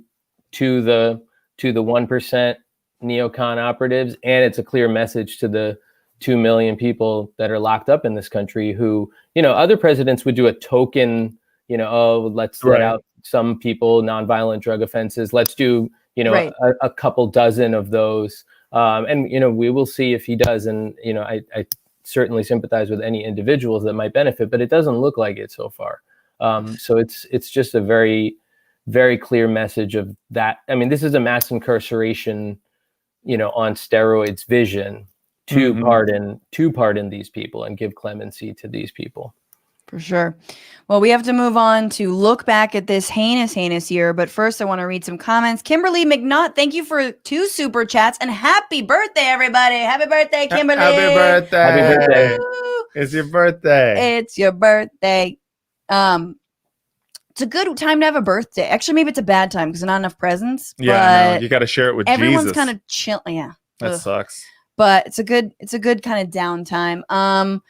the 1% neocon operatives, and it's a clear message to the 2 million people that are locked up in this country who, other presidents would do a token, let's let out some people, nonviolent drug offenses. Let's do, a couple dozen of those. And, we will see if he does. And, I certainly sympathize with any individuals that might benefit, but it doesn't look like it so far. So it's just a very, very clear message of that. I mean, this is a mass incarceration, on steroids vision to pardon these people and give clemency to these people. For sure. Well, we have to move on to look back at this heinous year. But first, I want to read some comments. Kimberly McNaught, thank you for 2 super chats and happy birthday, everybody. Happy birthday, Kimberly. Happy birthday. Happy birthday. It's your birthday. It's your birthday. It's a good time to have a birthday. Actually, maybe it's a bad time because not enough presents. Yeah, no, you got to share it with everyone's Jesus. kind of chill. Yeah. That sucks. But it's a good kind of downtime.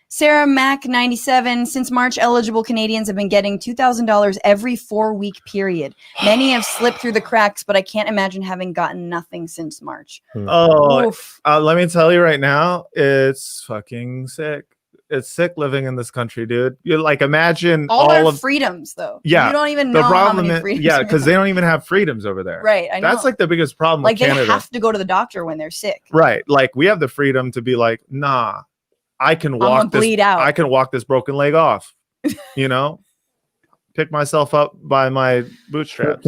Sarah Mack 97, since March, eligible Canadians have been getting $2,000 every 4-week period. Many have slipped through the cracks, but I can't imagine having gotten nothing since March. Oh, let me tell you right now, it's fucking sick. It's sick living in this country, dude. You like imagine all of our freedoms, though. Yeah, you don't even know how many freedoms. Yeah, because they don't even have freedoms over there. Right, I know. That's like the biggest problem. Like with Canada. they have to go to the doctor when they're sick. Right, like we have the freedom to be like, nah. I can walk this. Bleed out. I can walk this broken leg off. Pick myself up by my bootstraps.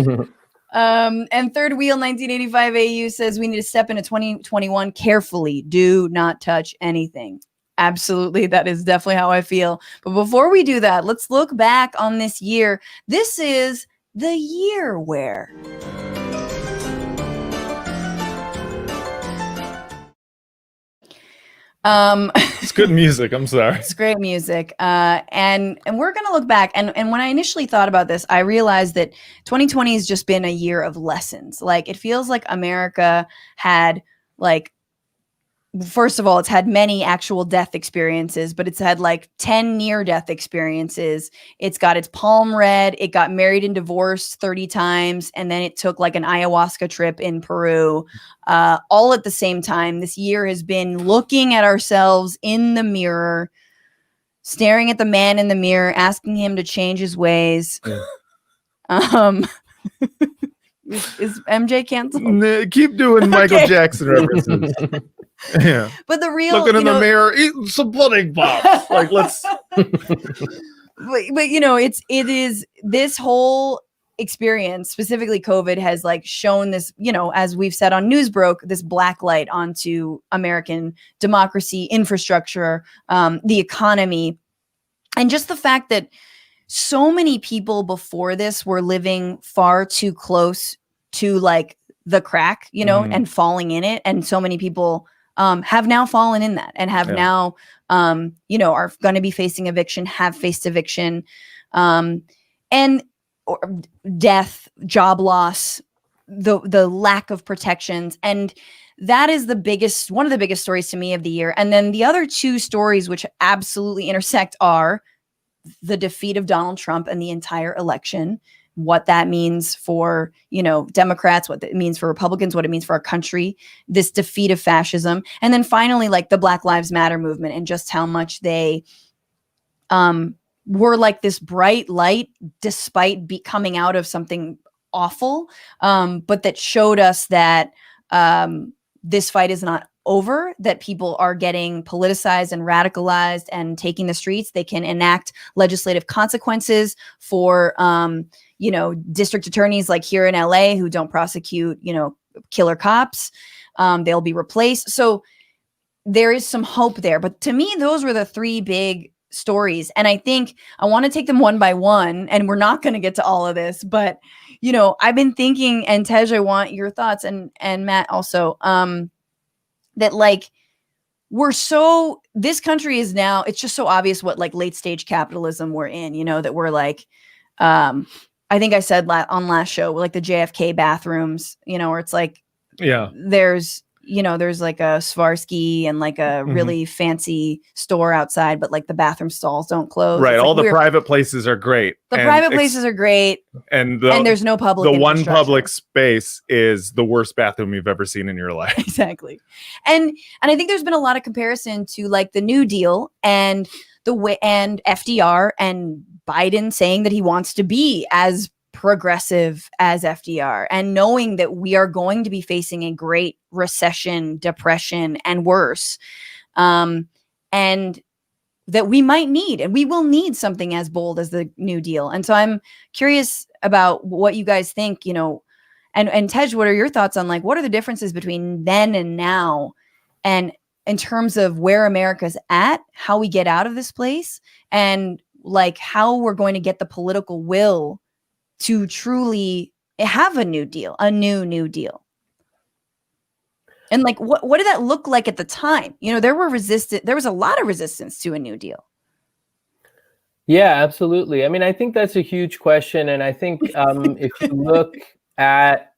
And Third Wheel 1985 AU says we need to step into 2021 carefully. Do not touch anything. Absolutely, that is definitely how I feel. But before we do that, let's look back on this year. This is the year where. It's good music. I'm sorry. It's great music. And we're going to look back. And when I initially thought about this, I realized that 2020 has just been a year of lessons. Like, it feels like America had, like, first of all, it's had many actual death experiences, but it's had like 10 near-death experiences. It's got its palm read. It got married and divorced 30 times. And then it took like an ayahuasca trip in Peru, all at the same time. This year has been looking at ourselves in the mirror, staring at the man in the mirror, asking him to change his ways. Is MJ canceled? Keep doing Michael Jackson references. Yeah, but the real looking in the mirror, eating some pudding pops. Like, let's. but it is this whole experience, specifically COVID, has like shown this, as we've said on Newsbroke, this black light onto American democracy, infrastructure, the economy, and just the fact that so many people before this were living far too close to like the crack, and falling in it, and so many people have now fallen in that and have now, are going to be facing eviction, have faced eviction. And or death, job loss, the lack of protections. And that is one of the biggest stories to me of the year. And then the other two stories which absolutely intersect are the defeat of Donald Trump and the entire election, what that means for, Democrats, what it means for Republicans, what it means for our country, this defeat of fascism. And then finally, like the Black Lives Matter movement and just how much they were like this bright light despite coming out of something awful, but that showed us that this fight is not over, that people are getting politicized and radicalized and taking the streets. They can enact legislative consequences for, district attorneys like here in LA who don't prosecute, killer cops. They'll be replaced. So there is some hope there. But to me, those were the three big stories. And I think I want to take them one by one, and we're not going to get to all of this, but I've been thinking, and Tej, I want your thoughts, and Matt also, that like this country is now, it's just so obvious what like late stage capitalism we're in, that we're like, I think I said on last show, like the JFK bathrooms, where it's like, there's like a Swarovski and like a really fancy store outside, but like the bathroom stalls don't close. Right. It's All like the private places are great. The private places are great. And there's no public. The one public space is the worst bathroom you've ever seen in your life. Exactly. And I think there's been a lot of comparison to like the New Deal and and FDR and Biden saying that he wants to be as progressive as FDR, and knowing that we are going to be facing a great recession, depression, and worse, and that we might need, and we will need something as bold as the New Deal. And so I'm curious about what you guys think, and Tej, what are your thoughts on like, what are the differences between then and now, and in terms of where America's at, how we get out of this place, and like how we're going to get the political will to truly have a new deal, a new deal. And like, what did that look like at the time? There was a lot of resistance to a New Deal. Yeah, absolutely. I mean, I think that's a huge question. And I think if you look at,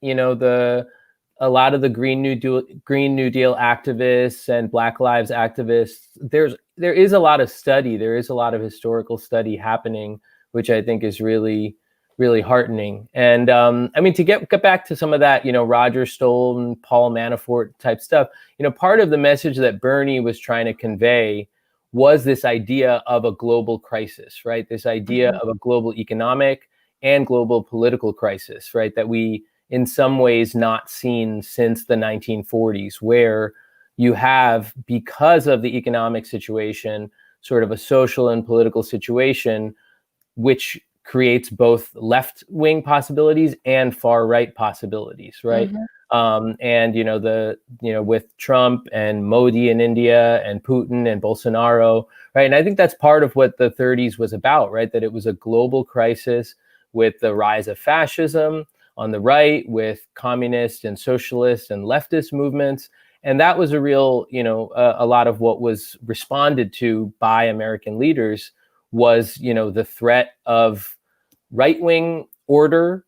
a lot of the Green New Deal activists and Black Lives activists, there is a lot of study, there is a lot of historical study happening, which I think is really heartening. And I mean, to get back to some of that, Roger Stone, Paul Manafort type stuff, part of the message that Bernie was trying to convey was this idea of a global crisis, right? This idea of a global economic and global political crisis, right? That we, in some ways, not seen since the 1940s, where you have, because of the economic situation, sort of a social and political situation, which creates both left-wing possibilities and far-right possibilities, right? And with Trump and Modi in India and Putin and Bolsonaro, right? And I think that's part of what the 30s was about, right? That it was a global crisis with the rise of fascism on the right, with communist and socialist and leftist movements. And that was a real, a lot of what was responded to by American leaders was, the threat of right-wing order,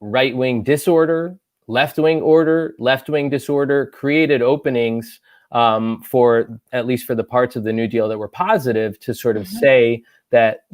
right-wing disorder, left-wing order, left-wing disorder, created openings for, at least for the parts of the New Deal that were positive, to sort of say that,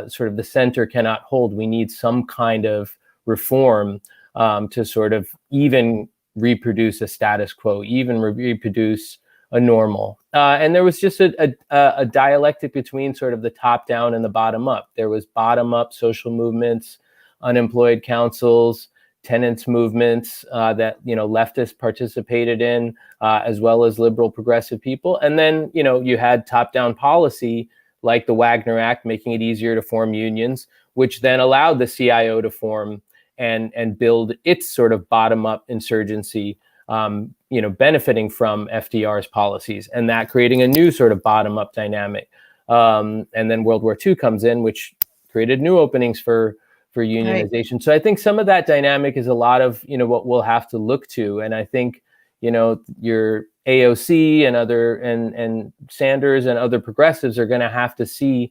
sort of the center cannot hold. We need some kind of reform to sort of even reproduce a status quo, even reproduce a normal. And there was just a dialectic between sort of the top down and the bottom up. There was bottom up social movements, unemployed councils, tenants movements that, leftists participated in, as well as liberal progressive people. And then, you had top down policy like the Wagner Act, making it easier to form unions, which then allowed the CIO to form and build its sort of bottom up insurgency, benefiting from FDR's policies, and that creating a new sort of bottom up dynamic. And then World War II comes in, which created new openings for unionization. Right. So I think some of that dynamic is a lot of, what we'll have to look to. And I think, your AOC and Sanders and other progressives are going to have to see,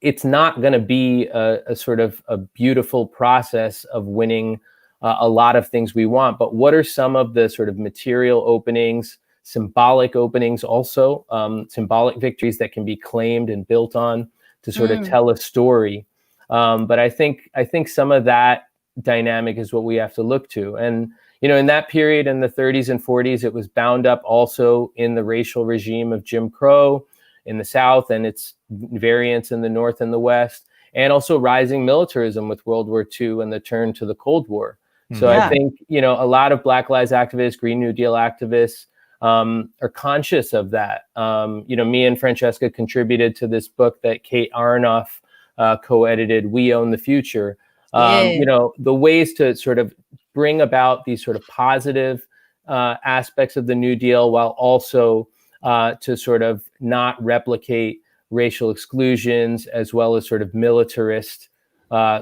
it's not going to be a sort of a beautiful process of winning a lot of things we want. But what are some of the sort of material openings, symbolic openings, also symbolic victories that can be claimed and built on to sort of tell a story? But I think some of that dynamic is what we have to look to. And, you know, in that period in the 30s and 40s, it was bound up also in the racial regime of Jim Crow in the South and its variants in the North and the West, and also rising militarism with World War II and the turn to the Cold War. So I think, you know, a lot of Black Lives activists, Green New Deal activists are conscious of that. You know, me and Francesca contributed to this book that Kate Aronoff co-edited, We Own the Future. You know, the ways to sort of bring about these sort of positive aspects of the New Deal while also to sort of not replicate racial exclusions as well as sort of militarist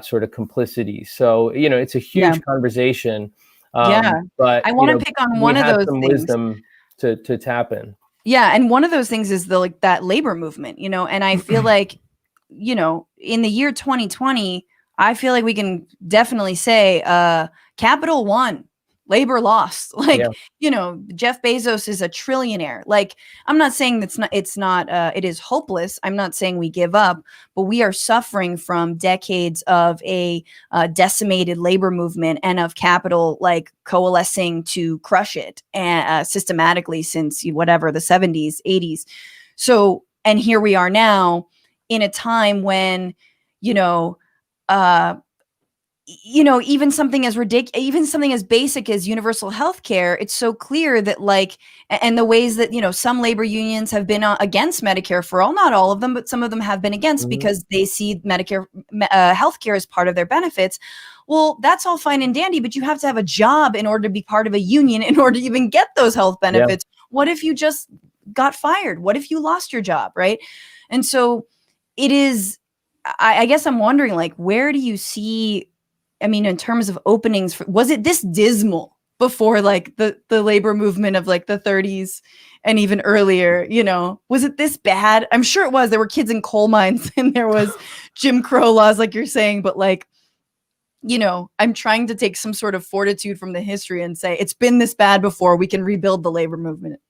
sort of complicity. So, you know, it's a huge conversation. But I want to pick on one of those some things. wisdom to tap in. Yeah, and one of those things is that labor movement, you know, and I feel like, you know, in the year 2020, I feel like we can definitely say capital won, labor lost. Like, you know, Jeff Bezos is a trillionaire. Like, I'm not saying it is hopeless. I'm not saying we give up, but we are suffering from decades of a decimated labor movement and of capital like coalescing to crush it systematically since whatever the 70s, 80s. So, and here we are now in a time when, even something as ridiculous, even something as basic as universal health care, it's so clear that and the ways that, some labor unions have been against Medicare for all, not all of them, but some of them have been against because they see Medicare healthcare as part of their benefits. Well, that's all fine and dandy, but you have to have a job in order to be part of a union in order to even get those health benefits. What if you just got fired? What if you lost your job? Right. And so it is, I guess I'm wondering, where do you see, in terms of openings, was it this dismal before the labor movement of the 30s and even earlier, was it this bad? I'm sure it was. There were kids in coal mines and there was Jim Crow laws, like you're saying, but I'm trying to take some sort of fortitude from the history and say, it's been this bad before, we can rebuild the labor movement.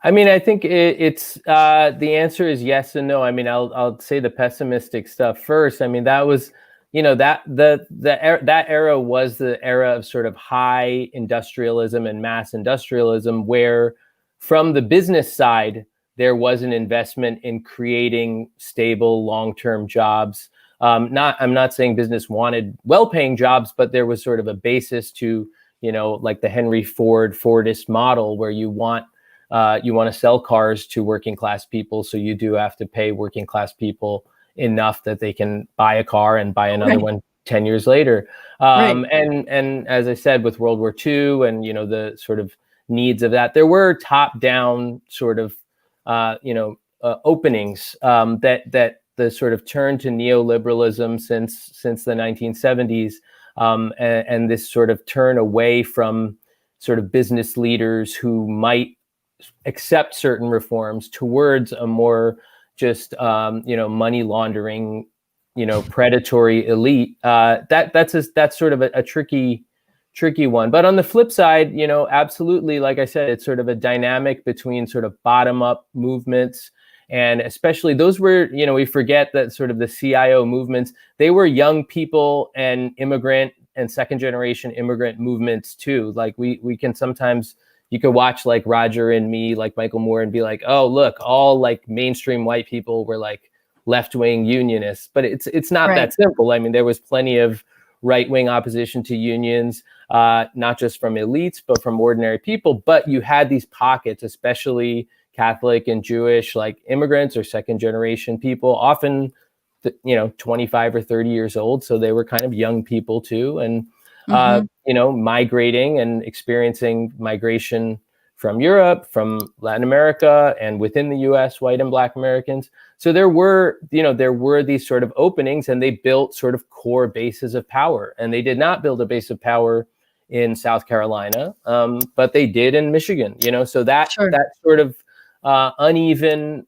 I think it's the answer is yes and no. I'll say the pessimistic stuff first. That was, that era was the era of sort of high industrialism and mass industrialism, where from the business side, there was an investment in creating stable long-term jobs. I'm not saying business wanted well-paying jobs, but there was sort of a basis to, like the Henry Fordist model, where you want to sell cars to working class people. So you do have to pay working class people enough that they can buy a car and buy another one 10 years later. And as I said, with World War II and, the sort of needs of that, there were top down sort of, openings that the sort of turn to neoliberalism since the 1970s, and this sort of turn away from sort of business leaders who might accept certain reforms towards a more just money laundering, predatory elite. That's sort of a tricky one. But on the flip side, absolutely, like I said, it's sort of a dynamic between sort of bottom up movements. And especially those were, we forget that sort of the CIO movements, they were young people and immigrant and second generation immigrant movements too. Like we can sometimes, you could watch like Roger and Me, like Michael Moore, and be like, oh, look, all like mainstream white people were like left-wing unionists. But it's not that simple. There was plenty of right-wing opposition to unions, not just from elites, but from ordinary people. But you had these pockets, especially Catholic and Jewish, like immigrants or second generation people, often, 25 or 30 years old. So they were kind of young people too. And, migrating and experiencing migration from Europe, from Latin America, and within the US, white and Black Americans. So there were these sort of openings, and they built sort of core bases of power. And they did not build a base of power in South Carolina, but they did in Michigan, so that sort of uneven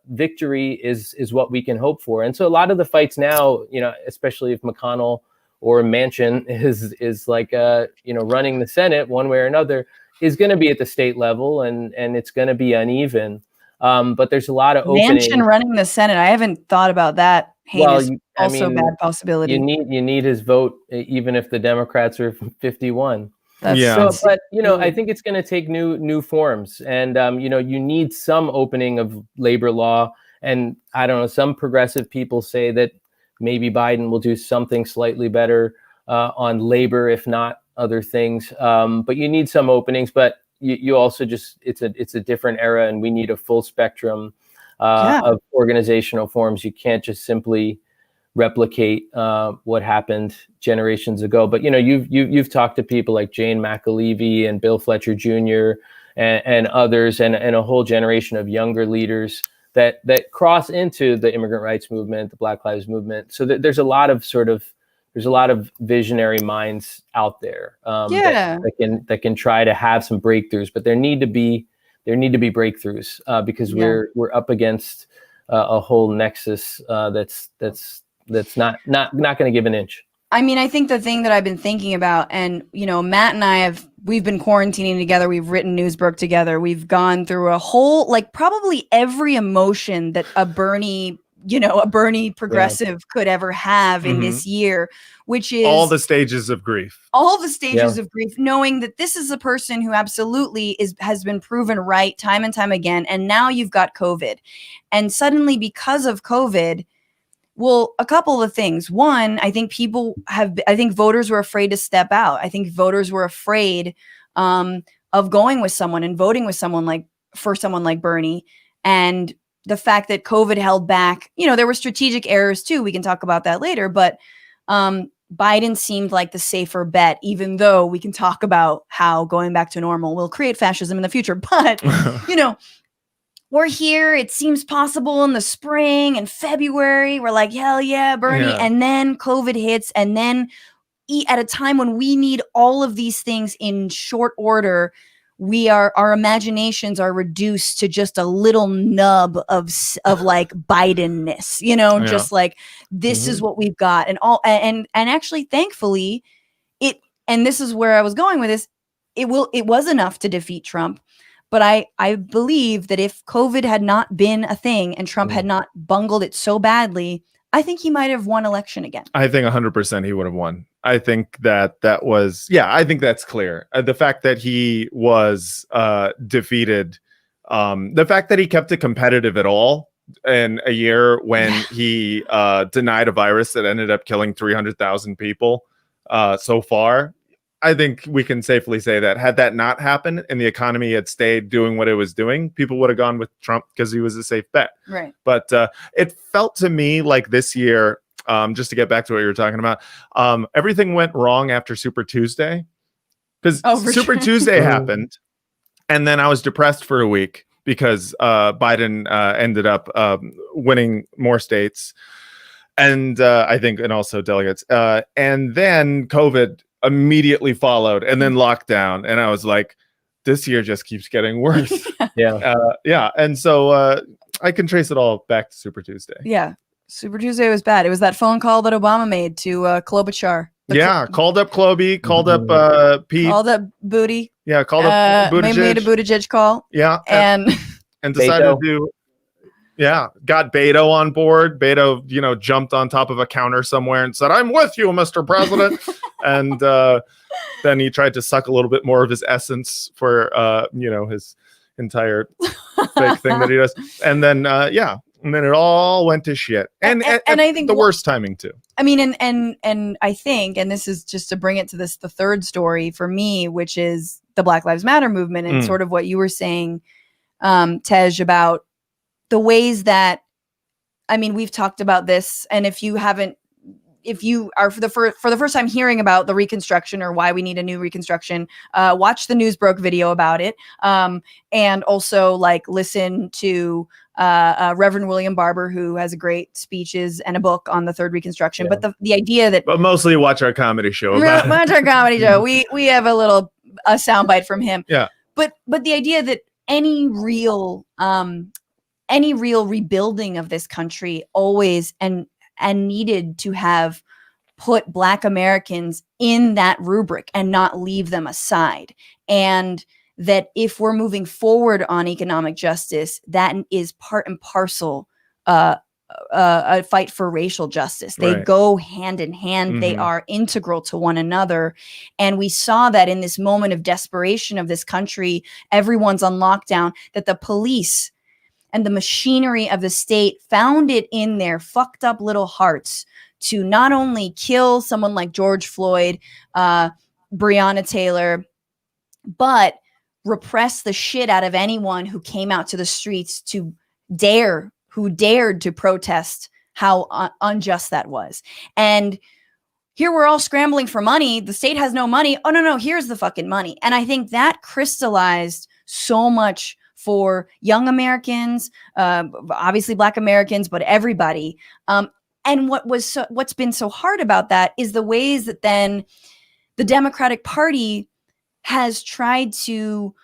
victory is what we can hope for. And so a lot of the fights now, especially if McConnell or Manchin is like running the Senate one way or another, is going to be at the state level, and it's going to be uneven. But there's a lot of openings. Manchin running the Senate. I haven't thought about that. Also bad possibility. You need his vote, even if the Democrats are 51. Yeah. So, but I think it's going to take new forms, and you need some opening of labor law. And I don't know, some progressive people say that maybe Biden will do something slightly better on labor, if not other things. But you need some openings. But you also it's a different era, and we need a full spectrum of organizational forms. You can't just simply replicate what happened generations ago. But you've talked to people like Jane McAlevey and Bill Fletcher Jr. and others, and a whole generation of younger leaders that cross into the immigrant rights movement, the Black Lives Movement. So there's a lot of visionary minds out there that can try to have some breakthroughs, but there need to be breakthroughs because we're up against a whole nexus that's not going to give an inch. I mean, I think the thing that I've been thinking about, and Matt and I we've been quarantining together. We've written Newsbrook together. We've gone through a whole, probably every emotion that a Bernie progressive could ever have in this year, which is all the stages of grief. Of grief, knowing that this is a person who absolutely has been proven right time and time again. And now you've got COVID. And suddenly, because of COVID, well, a couple of things. One, I think voters were afraid to step out. I think voters were afraid of going with someone and voting with someone like Bernie. And the fact that COVID held back, there were strategic errors too. We can talk about that later, but Biden seemed like the safer bet, even though we can talk about how going back to normal will create fascism in the future. But, we're here. It seems possible in the spring and February. We're like, hell yeah, Bernie. Yeah. And then COVID hits. And then at a time when we need all of these things in short order, our imaginations are reduced to just a little nub of like Bidenness, just like this is what we've got. And actually, thankfully, and this is where I was going with this, it was enough to defeat Trump. But I believe that if COVID had not been a thing and Trump had not bungled it so badly, I think he might have won election again. I think 100% he would have won. I think that was, I think that's clear. The fact that he was defeated, the fact that he kept it competitive at all in a year when he denied a virus that ended up killing 300,000 people so far. I think we can safely say that had that not happened and the economy had stayed doing what it was doing, people would have gone with Trump because he was a safe bet. Right. But it felt to me like this year, just to get back to what you were talking about, everything went wrong after Super Tuesday, because Super Tuesday happened. And then I was depressed for a week because Biden ended up winning more states. And I think, and also delegates. And then COVID immediately followed, and then lockdown, and I was like, this year just keeps getting worse. And so I can trace it all back to Super Tuesday. Super Tuesday was bad. It was that phone call that Obama made to Klobuchar. Called up Kloby, called up Pete, called up Booty, called up Buttigieg. Made a Buttigieg call, and decided to do. Got Beto on board. Beto, jumped on top of a counter somewhere and said, "I'm with you, Mr. President." And then he tried to suck a little bit more of his essence for, his entire fake thing that he does. And then, and then it all went to shit. And I think the worst timing too. I mean, and I think, and this is just to bring it to the third story for me, which is the Black Lives Matter movement and sort of what you were saying, Tej, about the ways that, I mean, we've talked about this, and if you are for the first time hearing about the Reconstruction or why we need a new Reconstruction, watch the Newsbrook video about it, and also listen to Reverend William Barber, who has great speeches and a book on the Third Reconstruction. But the idea that, but mostly watch our comedy show. Watch our comedy show. We have a soundbite from him. Yeah. But the idea that any real rebuilding of this country always and needed to have put Black Americans in that rubric and not leave them aside. And that if we're moving forward on economic justice, that is part and parcel a fight for racial justice. They go hand in hand. They are integral to one another. And we saw that in this moment of desperation of this country, everyone's on lockdown, that the police and the machinery of the state found it in their fucked up little hearts to not only kill someone like George Floyd, Breonna Taylor, but repress the shit out of anyone who came out to the streets who dared to protest how unjust that was. And here we're all scrambling for money. The state has no money. Oh, no, here's the fucking money. And I think that crystallized so much for young Americans, obviously Black Americans, but everybody. And what's been so hard about that is the ways that then the Democratic Party has tried to,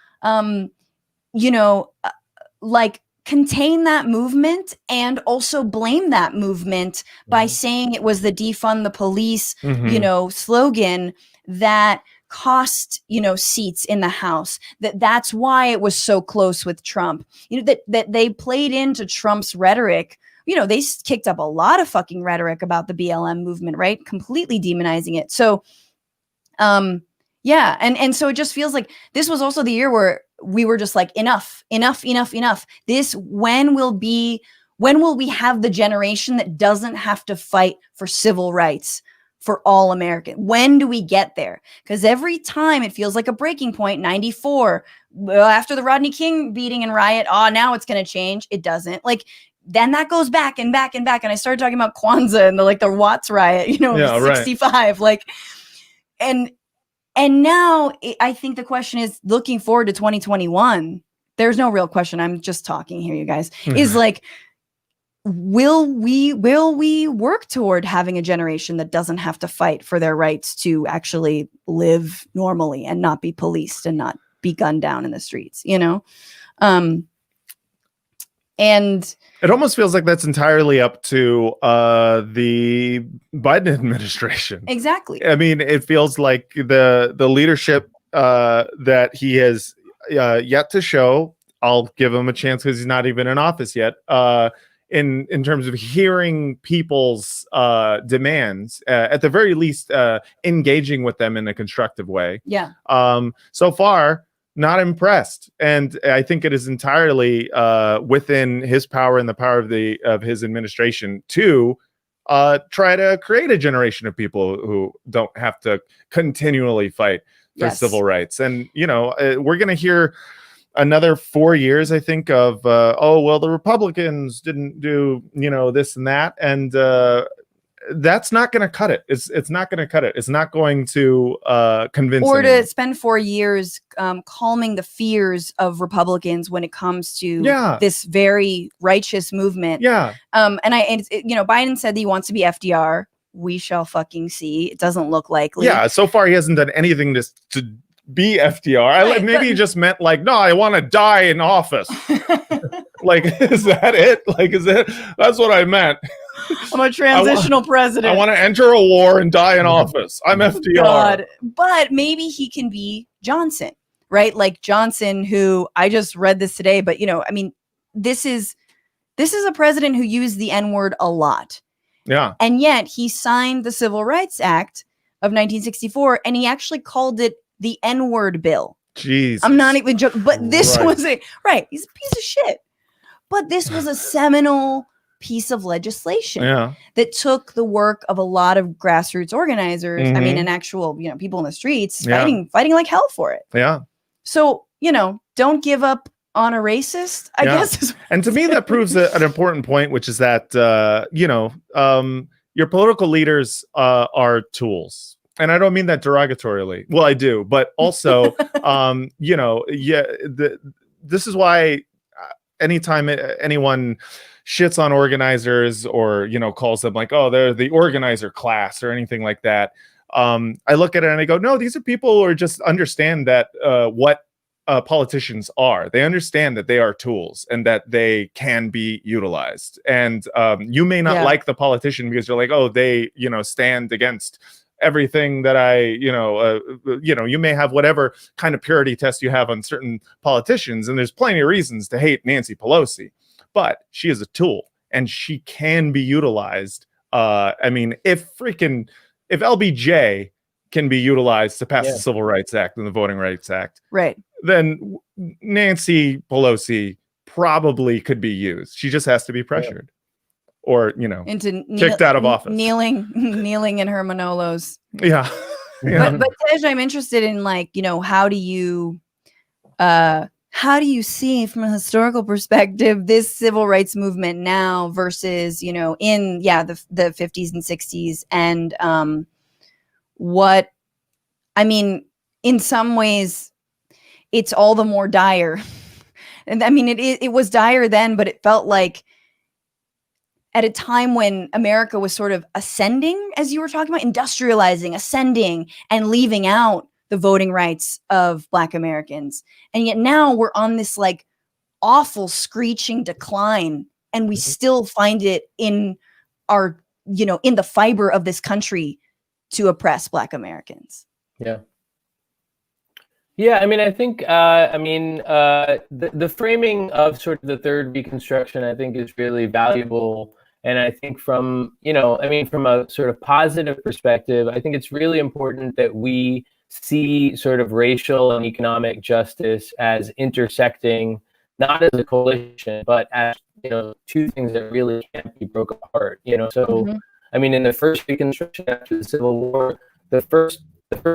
contain that movement and also blame that movement by saying it was the defund the police, slogan that cost, seats in the House, that's why it was so close with Trump, that they played into Trump's rhetoric. They kicked up a lot of fucking rhetoric about the BLM movement, right? Completely demonizing it. So, yeah. And so it just feels like this was also the year where we were just like, enough. When will we have the generation that doesn't have to fight for civil rights for all Americans? When do we get there? Because every time it feels like a breaking point. 94, after the Rodney King beating and riot, now it's going to change. It doesn't. Then that goes back and back and back. And I started talking about Kwanzaa and the Watts riot, 65, and now I think the question is, looking forward to 2021, there's no real question. I'm just talking here, you guys, is will we work toward having a generation that doesn't have to fight for their rights to actually live normally and not be policed and not be gunned down in the streets, and it almost feels like that's entirely up to the Biden administration. Exactly. I mean, it feels like the leadership that he has yet to show. I'll give him a chance because he's not even in office yet. In terms of hearing people's demands, at the very least, engaging with them in a constructive way. Yeah. So far, not impressed, and I think it is entirely within his power and the power of his administration to try to create a generation of people who don't have to continually fight for civil rights. And we're going to hear another 4 years, I think, of the Republicans didn't do this and that, and that's not going to cut it. It's not going to cut it. It's not going to convince or anyone. to spend 4 years calming the fears of Republicans when it comes to this very righteous movement. Yeah. Biden said that he wants to be FDR. We shall fucking see. It doesn't look likely. Yeah. So far, he hasn't done anything to be FDR. Maybe he just meant no, I want to die in office. Is that it? That's what I meant. I'm a transitional president. I want to enter a war and die in office. I'm FDR. God. But maybe he can be Johnson, right? Like Johnson, who I just read this today, but this is a president who used the N-word a lot. Yeah. And yet he signed the Civil Rights Act of 1964, and he actually called it the N-word bill. Jeez. I'm not even joking, but this was he's a piece of shit. But this was a seminal piece of legislation that took the work of a lot of grassroots organizers, and actual, people in the streets fighting like hell for it. Yeah. So, don't give up on a racist, I guess. And to me, that proves an important point, which is that, your political leaders are tools. And I don't mean that derogatorily. Well, I do, but also, this is why anytime anyone shits on organizers or, calls them they're the organizer class or anything like that. I look at it and I go, no, these are people who are just understand that what politicians are. They understand that they are tools and that they can be utilized. And you may not like the politician because you're like, oh, they, stand against everything that I, you may have whatever kind of purity test you have on certain politicians. And there's plenty of reasons to hate Nancy Pelosi, but she is a tool and she can be utilized. If LBJ can be utilized to pass the Civil Rights Act and the Voting Rights Act, right, then Nancy Pelosi probably could be used. She just has to be pressured or, kicked out of office. Kneeling in her Manolos. Yeah. But Tej, I'm interested in how do you see from a historical perspective this civil rights movement now versus, in the 50s and 60s and in some ways it's all the more dire. And it was dire then, but it felt like at a time when America was sort of ascending, as you were talking about, industrializing, ascending, and leaving out the voting rights of Black Americans. And yet now we're on this awful screeching decline, and we still find it in our, in the fiber of this country to oppress Black Americans. Yeah. Yeah, I think the framing of sort of the third Reconstruction, I think, is really valuable. And I think from a sort of positive perspective, I think it's really important that we see sort of racial and economic justice as intersecting, not as a coalition, but as, two things that really can't be broken apart, So, in the first Reconstruction after the Civil War, the first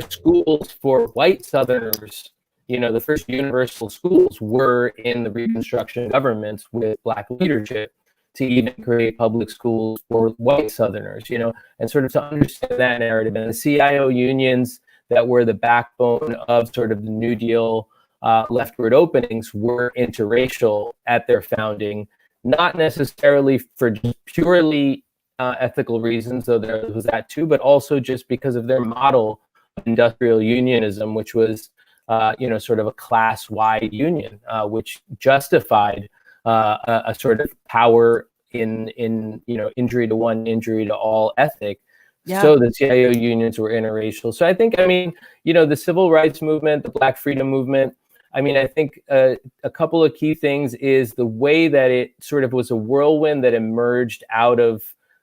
schools for white Southerners, the first universal schools were in the Reconstruction governments with Black leadership to even create public schools for white Southerners, and sort of to understand that narrative. And the CIO unions that were the backbone of sort of the New Deal leftward openings were interracial at their founding, not necessarily for just purely ethical reasons, though there was that too, but also just because of their model of industrial unionism, which was, sort of a class-wide union, which justified a sort of power in injury to one, injury to all ethic. Yeah. So the CIO unions were interracial. So I think, the civil rights movement, the Black freedom movement, I think a couple of key things is the way that it sort of was a whirlwind that emerged out of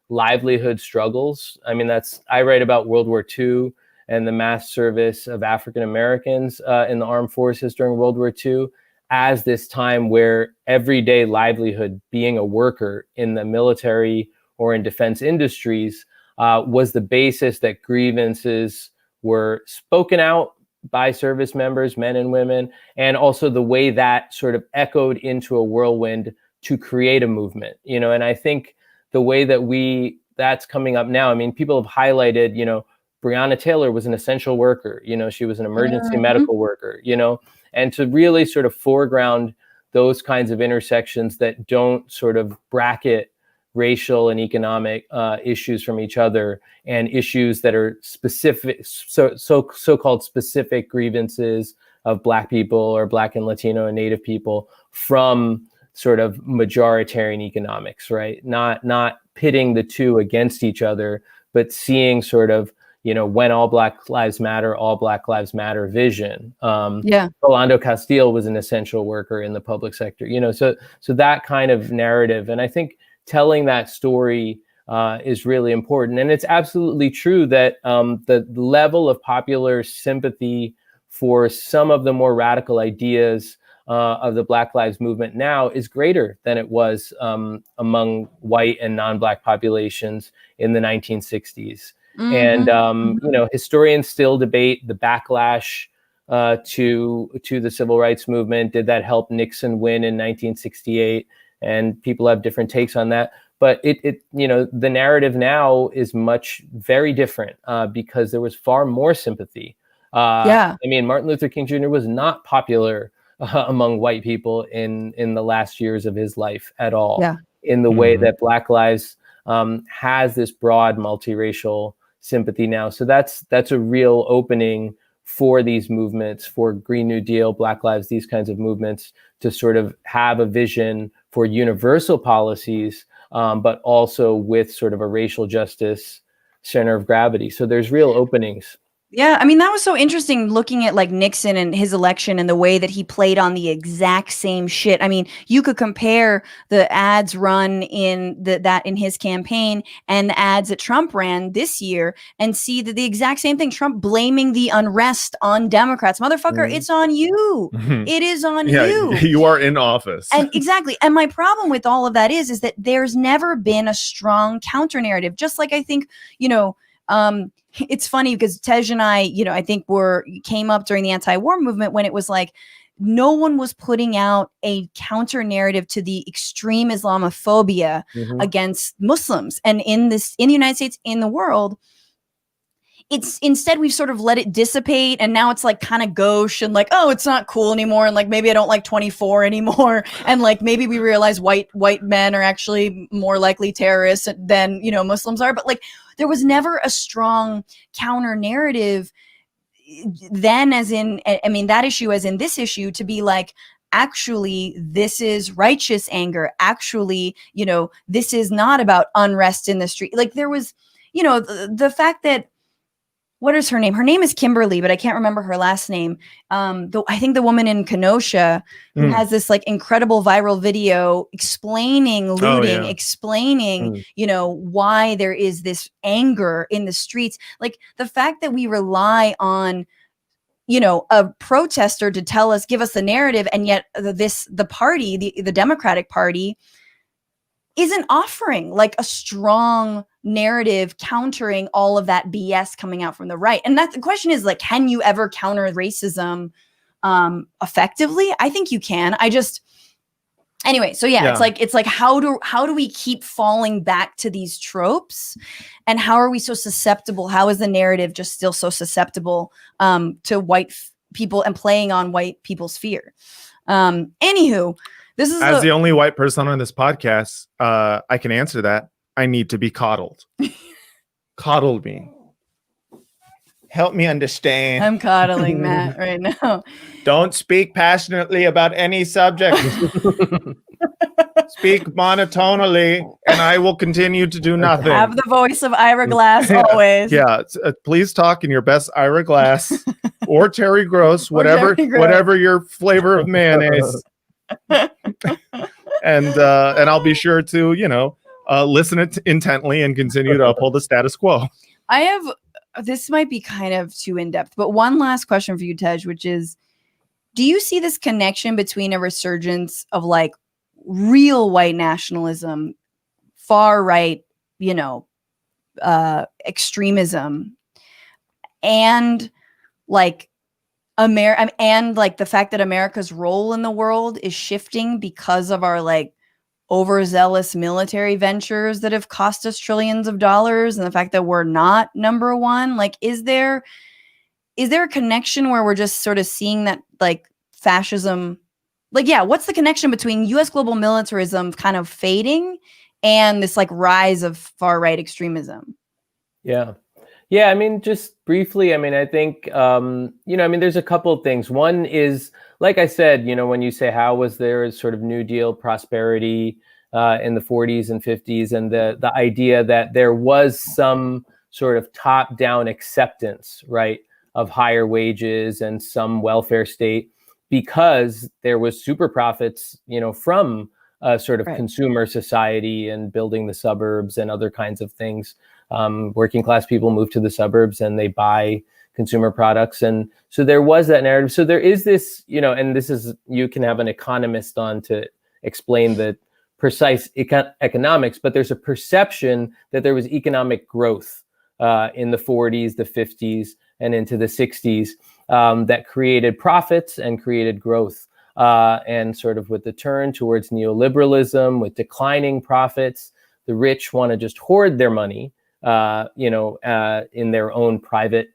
livelihood struggles. I write about World War II and the mass service of African Americans in the armed forces during World War II as this time where everyday livelihood, being a worker in the military or in defense industries, was the basis that grievances were spoken out by service members, men and women, and also the way that sort of echoed into a whirlwind to create a movement, and I think the way that that's coming up now, people have highlighted, Breonna Taylor was an essential worker, she was an emergency medical worker, and to really sort of foreground those kinds of intersections that don't sort of bracket racial and economic issues from each other, and issues that are specific, so-called specific grievances of Black people or Black and Latino and Native people from sort of majoritarian economics, right? Not pitting the two against each other, but seeing sort of, when all Black lives matter vision. Philando Castile was an essential worker in the public sector, so that kind of narrative. And I think telling that story is really important. And it's absolutely true that the level of popular sympathy for some of the more radical ideas of the Black Lives Movement now is greater than it was among white and non-Black populations in the 1960s. And, historians still debate the backlash to the civil rights movement. Did that help Nixon win in 1968? And people have different takes on that. But the narrative now is very different because there was far more sympathy. Martin Luther King Jr. was not popular among white people in the last years of his life at all, in the way that Black Lives has this broad multiracial sympathy now. So that's a real opening for these movements, for Green New Deal, Black Lives, these kinds of movements, to sort of have a vision for universal policies, but also with sort of a racial justice center of gravity. So there's real openings. Yeah, I mean, that was so interesting looking at like Nixon and his election and the way that he played on the exact same shit. I mean, you could compare the ads run in that in his campaign and the ads that Trump ran this year and see that the exact same thing. Trump blaming the unrest on Democrats. Motherfucker, it's on you. It is on you. You are in office. And exactly. And my problem with all of that is that there's never been a strong counter narrative. Just like I think, it's funny because Tej and I, I think came up during the anti-war movement when it was like no one was putting out a counter narrative to the extreme Islamophobia against Muslims. And in the United States, in the world, it's instead we've sort of let it dissipate, and now it's like kind of gauche and like, oh, it's not cool anymore, and like maybe I don't like 24 anymore, and like maybe we realize white men are actually more likely terrorists than Muslims are. But like there was never a strong counter narrative then, as in, I mean, that issue as in this issue, to be like, actually, this is righteous anger. Actually, this is not about unrest in the street. Like there was, the fact that, what is her name? Her name is Kimberly, but I can't remember her last name. I think the woman in Kenosha who has this like incredible viral video explaining looting, explaining, why there is this anger in the streets. Like the fact that we rely on, a protester to give us the narrative, and yet the party, the Democratic Party, isn't offering like a strong narrative countering all of that BS coming out from the right. And that's the question is like, can you ever counter racism effectively? I think you can. Anyway, so yeah, it's like how do we keep falling back to these tropes, and how are we so susceptible? How is the narrative just still so susceptible to white people and playing on white people's fear? Anywho, this is the only white person on this podcast, I can answer that. I need to be coddled. Coddle me. Help me understand. I'm coddling Matt right now. Don't speak passionately about any subject. Speak monotonally, and I will continue to do nothing. Have the voice of Ira Glass always. Yeah, please talk in your best Ira Glass or Terry Gross, whatever your flavor of mayonnaise. And I'll be sure to, listen intently and continue to uphold the status quo. This might be kind of too in-depth, but one last question for you, Tej, which is, do you see this connection between a resurgence of like real white nationalism, far right, extremism, and like the fact that America's role in the world is shifting because of our like overzealous military ventures that have cost us trillions of dollars, and the fact that we're not number one? Like, is there a connection where we're just sort of seeing that like fascism, like, yeah, what's the connection between US global militarism kind of fading and this like rise of far right extremism? Yeah. I mean, just briefly, I mean, I think, there's a couple of things. One is, like I said, when you say how was there sort of New Deal prosperity in the 40s and 50s, and the idea that there was some sort of top-down acceptance, right, of higher wages and some welfare state, because there was super profits, from sort of consumer society and building the suburbs and other kinds of things. Working class people move to the suburbs and they buy consumer products. And so there was that narrative. So there is this, and this is, you can have an economist on to explain the precise economics, but there's a perception that there was economic growth in the 40s, the 50s, and into the 60s that created profits and created growth. And sort of with the turn towards neoliberalism, with declining profits, the rich want to just hoard their money, in their own private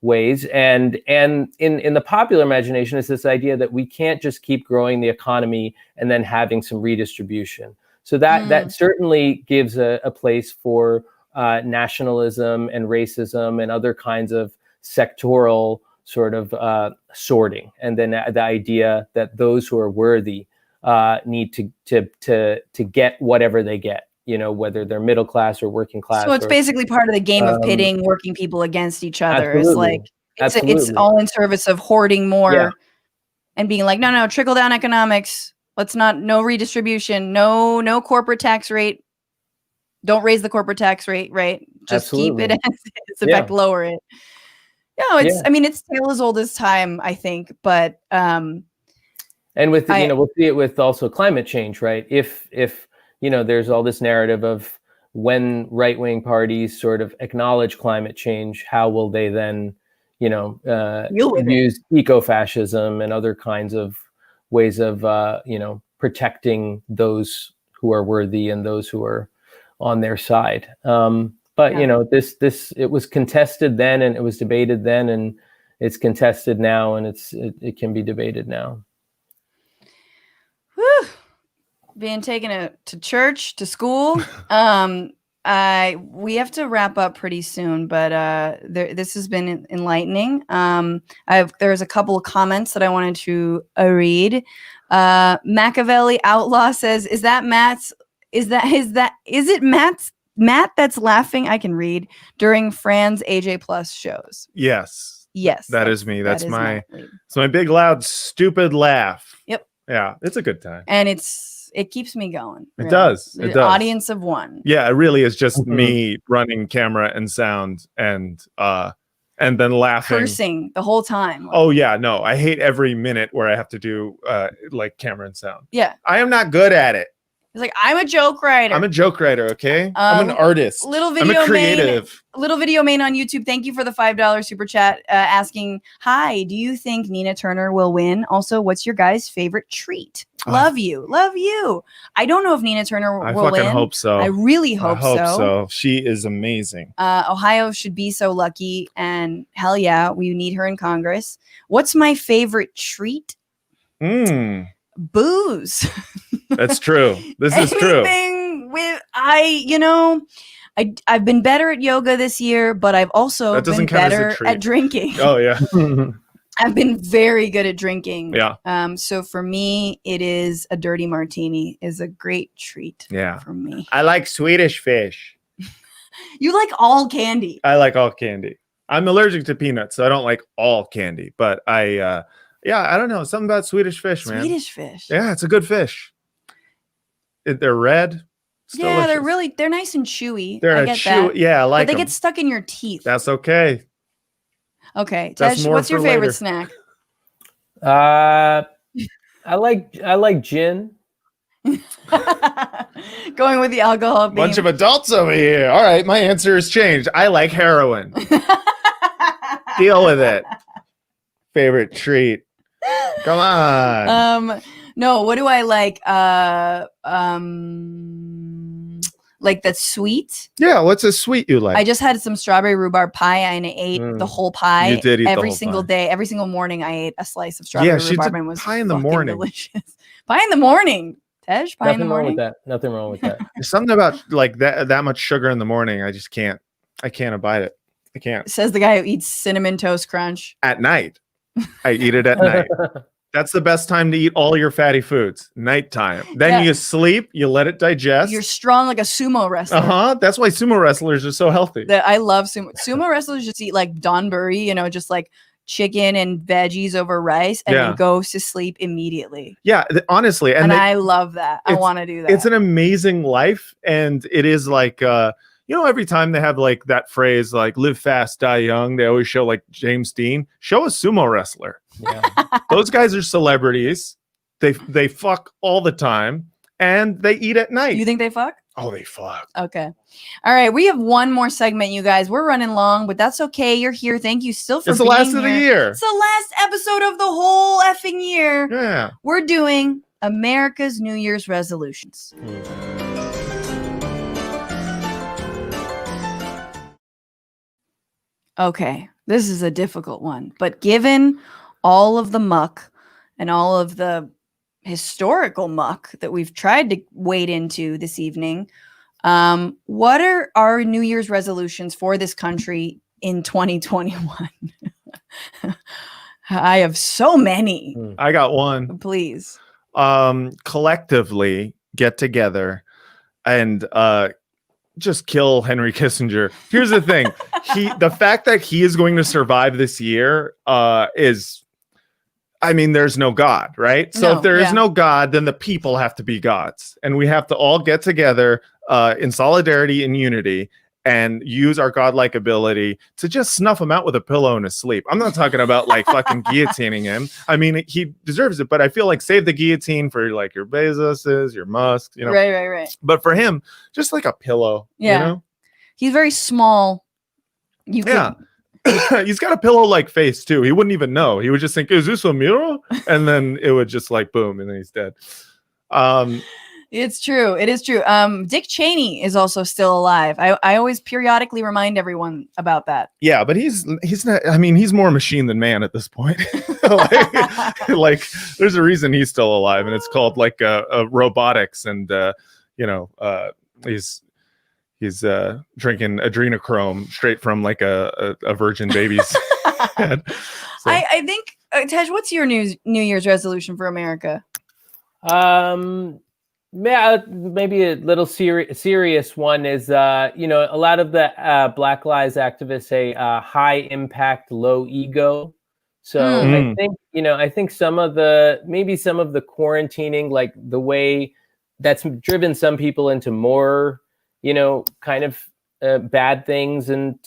ways. And in the popular imagination is this idea that we can't just keep growing the economy and then having some redistribution. So that certainly gives a place for nationalism and racism and other kinds of sectoral sort of sorting, and then the idea that those who are worthy need to get whatever they get, whether they're middle class or working class. So it's basically part of the game of pitting working people against each other. Absolutely. It's like it's all in service of hoarding more and being like, no, trickle down economics. Let's no redistribution, no corporate tax rate. Don't raise the corporate tax rate, right? Just keep it as is. In fact, lower it. No, I mean, it's tale as old as time, I think. But and with we'll see it with also climate change, right? If there's all this narrative of when right-wing parties sort of acknowledge climate change, how will they then use eco-fascism and other kinds of ways of protecting those who are worthy and those who are on their side. But it was contested then, and it was debated then, and it's contested now, and it can be debated now. Whew. Being taken to church, to school. We have to wrap up pretty soon, but this has been enlightening. There's a couple of comments that I wanted to read. Machiavelli Outlaw says, "Is it Matt that's laughing? I can read during Fran's AJ Plus shows." Yes, that is me. That's my big loud stupid laugh. Yep. Yeah, it's a good time, and it keeps me going. Really. It does. The audience of one. Yeah, it really is just me running camera and sound and then laughing. Cursing the whole time. Oh yeah, no. I hate every minute where I have to do like camera and sound. Yeah. I am not good at it. He's like, I'm a joke writer. I'm a joke writer, okay? I'm an artist. I'm a creative. Little Video Main on YouTube. Thank you for the $5 super chat asking, hi, do you think Nina Turner will win? Also, what's your guys' favorite treat? Love you. Love you. I don't know if Nina Turner will win. I fucking hope so. I really hope so. She is amazing. Ohio should be so lucky. And hell yeah, we need her in Congress. What's my favorite treat? Booze. That's true. This is true. I've been better at yoga this year, but I've also been better at drinking. Oh yeah. I've been very good at drinking. Yeah. So for me, it is a dirty martini is a great treat. Yeah. For me. I like Swedish fish. You like all candy. I like all candy. I'm allergic to peanuts, so I don't like all candy, but I don't know. Something about Swedish fish, man. Swedish fish. Yeah, it's a good fish. They're red. Yeah, they're nice and chewy. They're chewy. Yeah, I like them. But they them. get stuck in your teeth. That's okay. Okay, Tej, what's your favorite snack? I like gin. Going with the alcohol theme. Bunch of adults over here. All right, my answer has changed. I like heroin. Deal with it. Favorite treat. Come on. No, what do I like? Like that's sweet. Yeah, what's a sweet you like? I just had some strawberry rhubarb pie and I ate the whole pie. You did eat every the whole single pie. day. Every single morning I ate a slice of strawberry rhubarb and was pie in the morning. Delicious. Pie in the morning. Tej, pie in the morning. Nothing wrong with that. There's something about like that much sugar in the morning. I just can't. I can't abide it. I can't. Says the guy who eats Cinnamon Toast Crunch. At night. I eat it at night. That's the best time to eat all your fatty foods. Nighttime. Then you sleep. You let it digest. You're strong like a sumo wrestler. That's why sumo wrestlers are so healthy. I love sumo. Sumo wrestlers just eat like donburi, just like chicken and veggies over rice, and then goes to sleep immediately. Yeah, honestly, and I love that. I want to do that. It's an amazing life, and it is like every time they have like that phrase like "live fast, die young," they always show like James Dean. Show a sumo wrestler. Yeah. Those guys are celebrities. They fuck all the time, and they eat at night. You think they fuck? Oh, they fuck. Okay. All right. We have one more segment, you guys. We're running long, but that's okay. You're here. Thank you still for being here. It's the last of the year. It's the last episode of the whole effing year. Yeah. We're doing America's New Year's resolutions. Okay. This is a difficult one, but given all of the muck and all of the historical muck that we've tried to wade into this evening, what are our New Year's resolutions for this country in 2021? I have so many. I got one. Please. Collectively get together and just kill Henry Kissinger. Here's the thing. The fact that he is going to survive this year is, I mean, there's no God, right? So if there is no God, then the people have to be gods. And we have to all get together in solidarity and unity and use our godlike ability to just snuff him out with a pillow in his sleep. I'm not talking about like fucking guillotining him. I mean, he deserves it, but I feel like save the guillotine for like your Bezoses, your Musk, you know. Right. But for him, just like a pillow, you know? He's very small. He's got a pillow-like face too. He wouldn't even know. He would just think, "Is this a mirror?" And then it would just like boom, and then he's dead. It's true. It is true. Dick Cheney is also still alive. I always periodically remind everyone about that. Yeah, but he's not. I mean, he's more machine than man at this point. like, there's a reason he's still alive, and it's called like robotics, and he's drinking adrenochrome straight from like a virgin baby's head. So. I think, Tej, what's your New Year's resolution for America? Yeah, maybe a little serious one is, a lot of the Black Lives activists say high impact, low ego. So I think some of the quarantining, like the way that's driven some people into more, kind of bad things and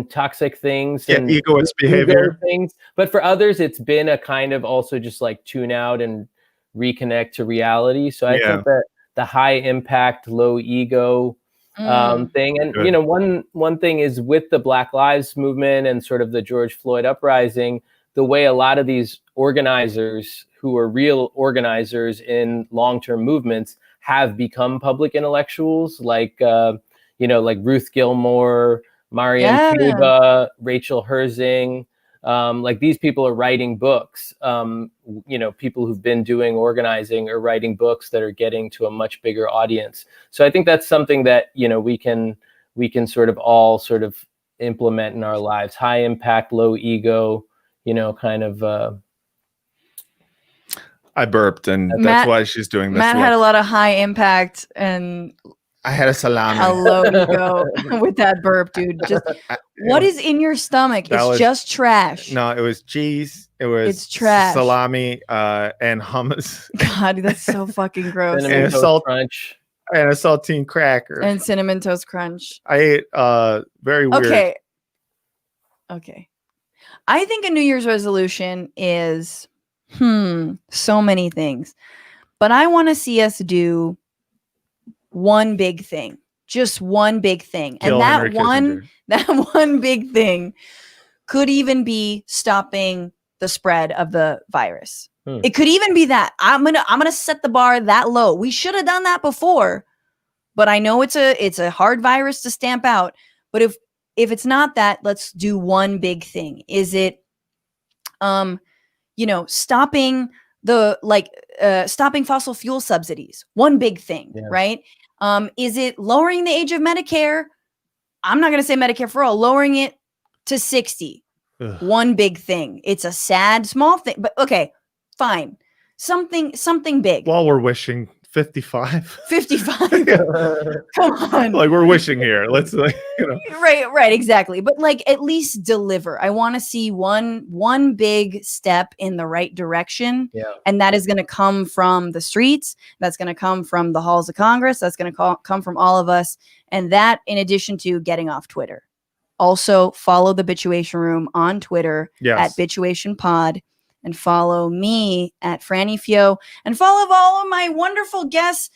toxic things and egoist behavior things. But for others, it's been a kind of also just like tune out and reconnect to reality. So I think that the high impact, low ego thing. And, one thing is with the Black Lives movement and sort of the George Floyd uprising, the way a lot of these organizers who are real organizers in long-term movements have become public intellectuals, like Ruth Gilmore, Mariam Cuba, Rachel Herzing. Like these people are writing books. People who've been doing organizing are writing books that are getting to a much bigger audience. So I think that's something that we can sort of all sort of implement in our lives. High impact, low ego. Kind of. I burped, and that's why she's doing this. Matt had a lot of high impact, and I had a salami. A low ego with that burp, dude. Just what is in your stomach? It's just trash. No, it was cheese. It's trash. Salami and hummus. God, that's so fucking gross. And a salt crunch. And a saltine cracker. And cinnamon toast crunch. I ate very weird. Okay. I think a New Year's resolution is so many things. But I want to see us do one big thing. Just one big thing. Kill and that one big thing could even be stopping the spread of the virus. It could even be that. I'm gonna set the bar that low. We should have done that before, but I know it's a hard virus to stamp out. But if it's not that, let's do one big thing. Is it stopping stopping fossil fuel subsidies? One big thing, right? Is it lowering the age of Medicare? I'm not going to say Medicare for all, lowering it to 60. Ugh. One big thing. It's a sad, small thing, but okay, fine. Something big. While we're wishing 55. 55. Come on. Like we're wishing here. Let's Right, exactly. But like at least deliver. I want to see one big step in the right direction. Yeah. And that is going to come from the streets. That's going to come from the halls of Congress. That's going to come from all of us. And that in addition to getting off Twitter. Also follow the Bitchuation Room on Twitter at Bitchuation Pod. And follow me at Franny Fio. And follow all of my wonderful guests.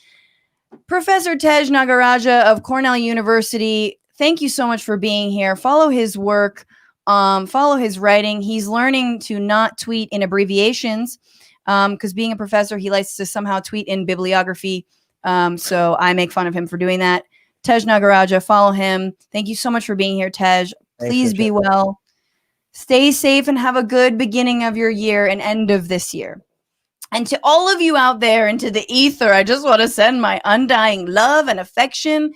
Professor Tej Nagaraja of Cornell University. Thank you so much for being here. Follow his work. Follow his writing. He's learning to not tweet in abbreviations. Because being a professor, he likes to somehow tweet in bibliography. So I make fun of him for doing that. Tej Nagaraja, follow him. Thank you so much for being here, Tej. Please be well. Stay safe and have a good beginning of your year and end of this year. And to all of you out there into the ether, I just want to send my undying love and affection.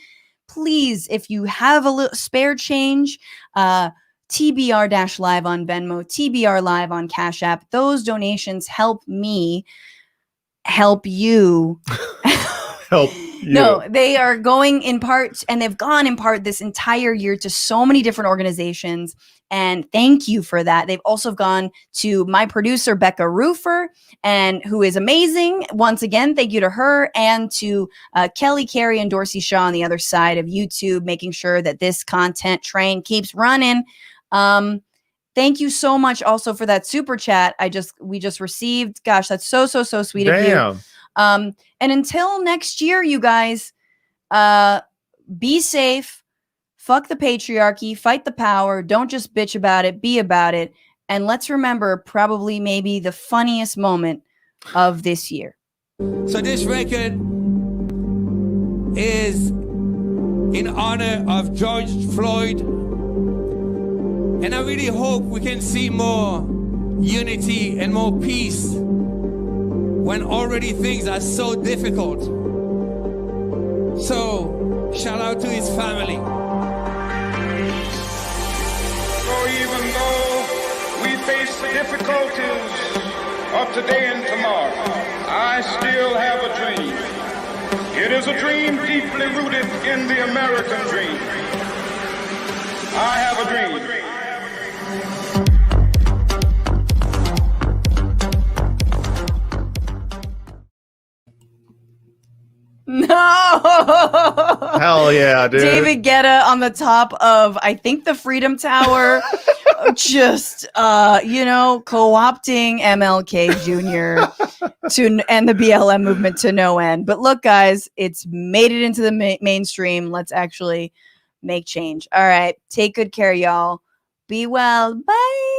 Please, if you have a little spare change, TBR-Live on Venmo, TBR Live on Cash App. Those donations help me help you. Help you. No, they are going in part, and they've gone in part this entire year to so many different organizations. And thank you for that. They've also gone to my producer, Becca Rufer, and who is amazing. Once again, thank you to her, and to Kelly, Carey, and Dorsey Shaw on the other side of YouTube, making sure that this content train keeps running. Thank you so much also for that super chat we just received. Gosh, that's so sweet of you. And until next year, you guys, be safe, fuck the patriarchy, fight the power, don't just bitch about it, be about it. And let's remember probably maybe the funniest moment of this year. So this record is in honor of George Floyd. And I really hope we can see more unity and more peace when already things are so difficult. So, shout out to his family. So even though we face the difficulties of today and tomorrow, I still have a dream. It is a dream deeply rooted in the American dream. I have a dream. No! Hell yeah, dude. David Guetta on the top of, I think, the Freedom Tower, just, co-opting MLK Jr. and the BLM movement to no end. But look, guys, it's made it into the mainstream. Let's actually make change. All right. Take good care, y'all. Be well. Bye.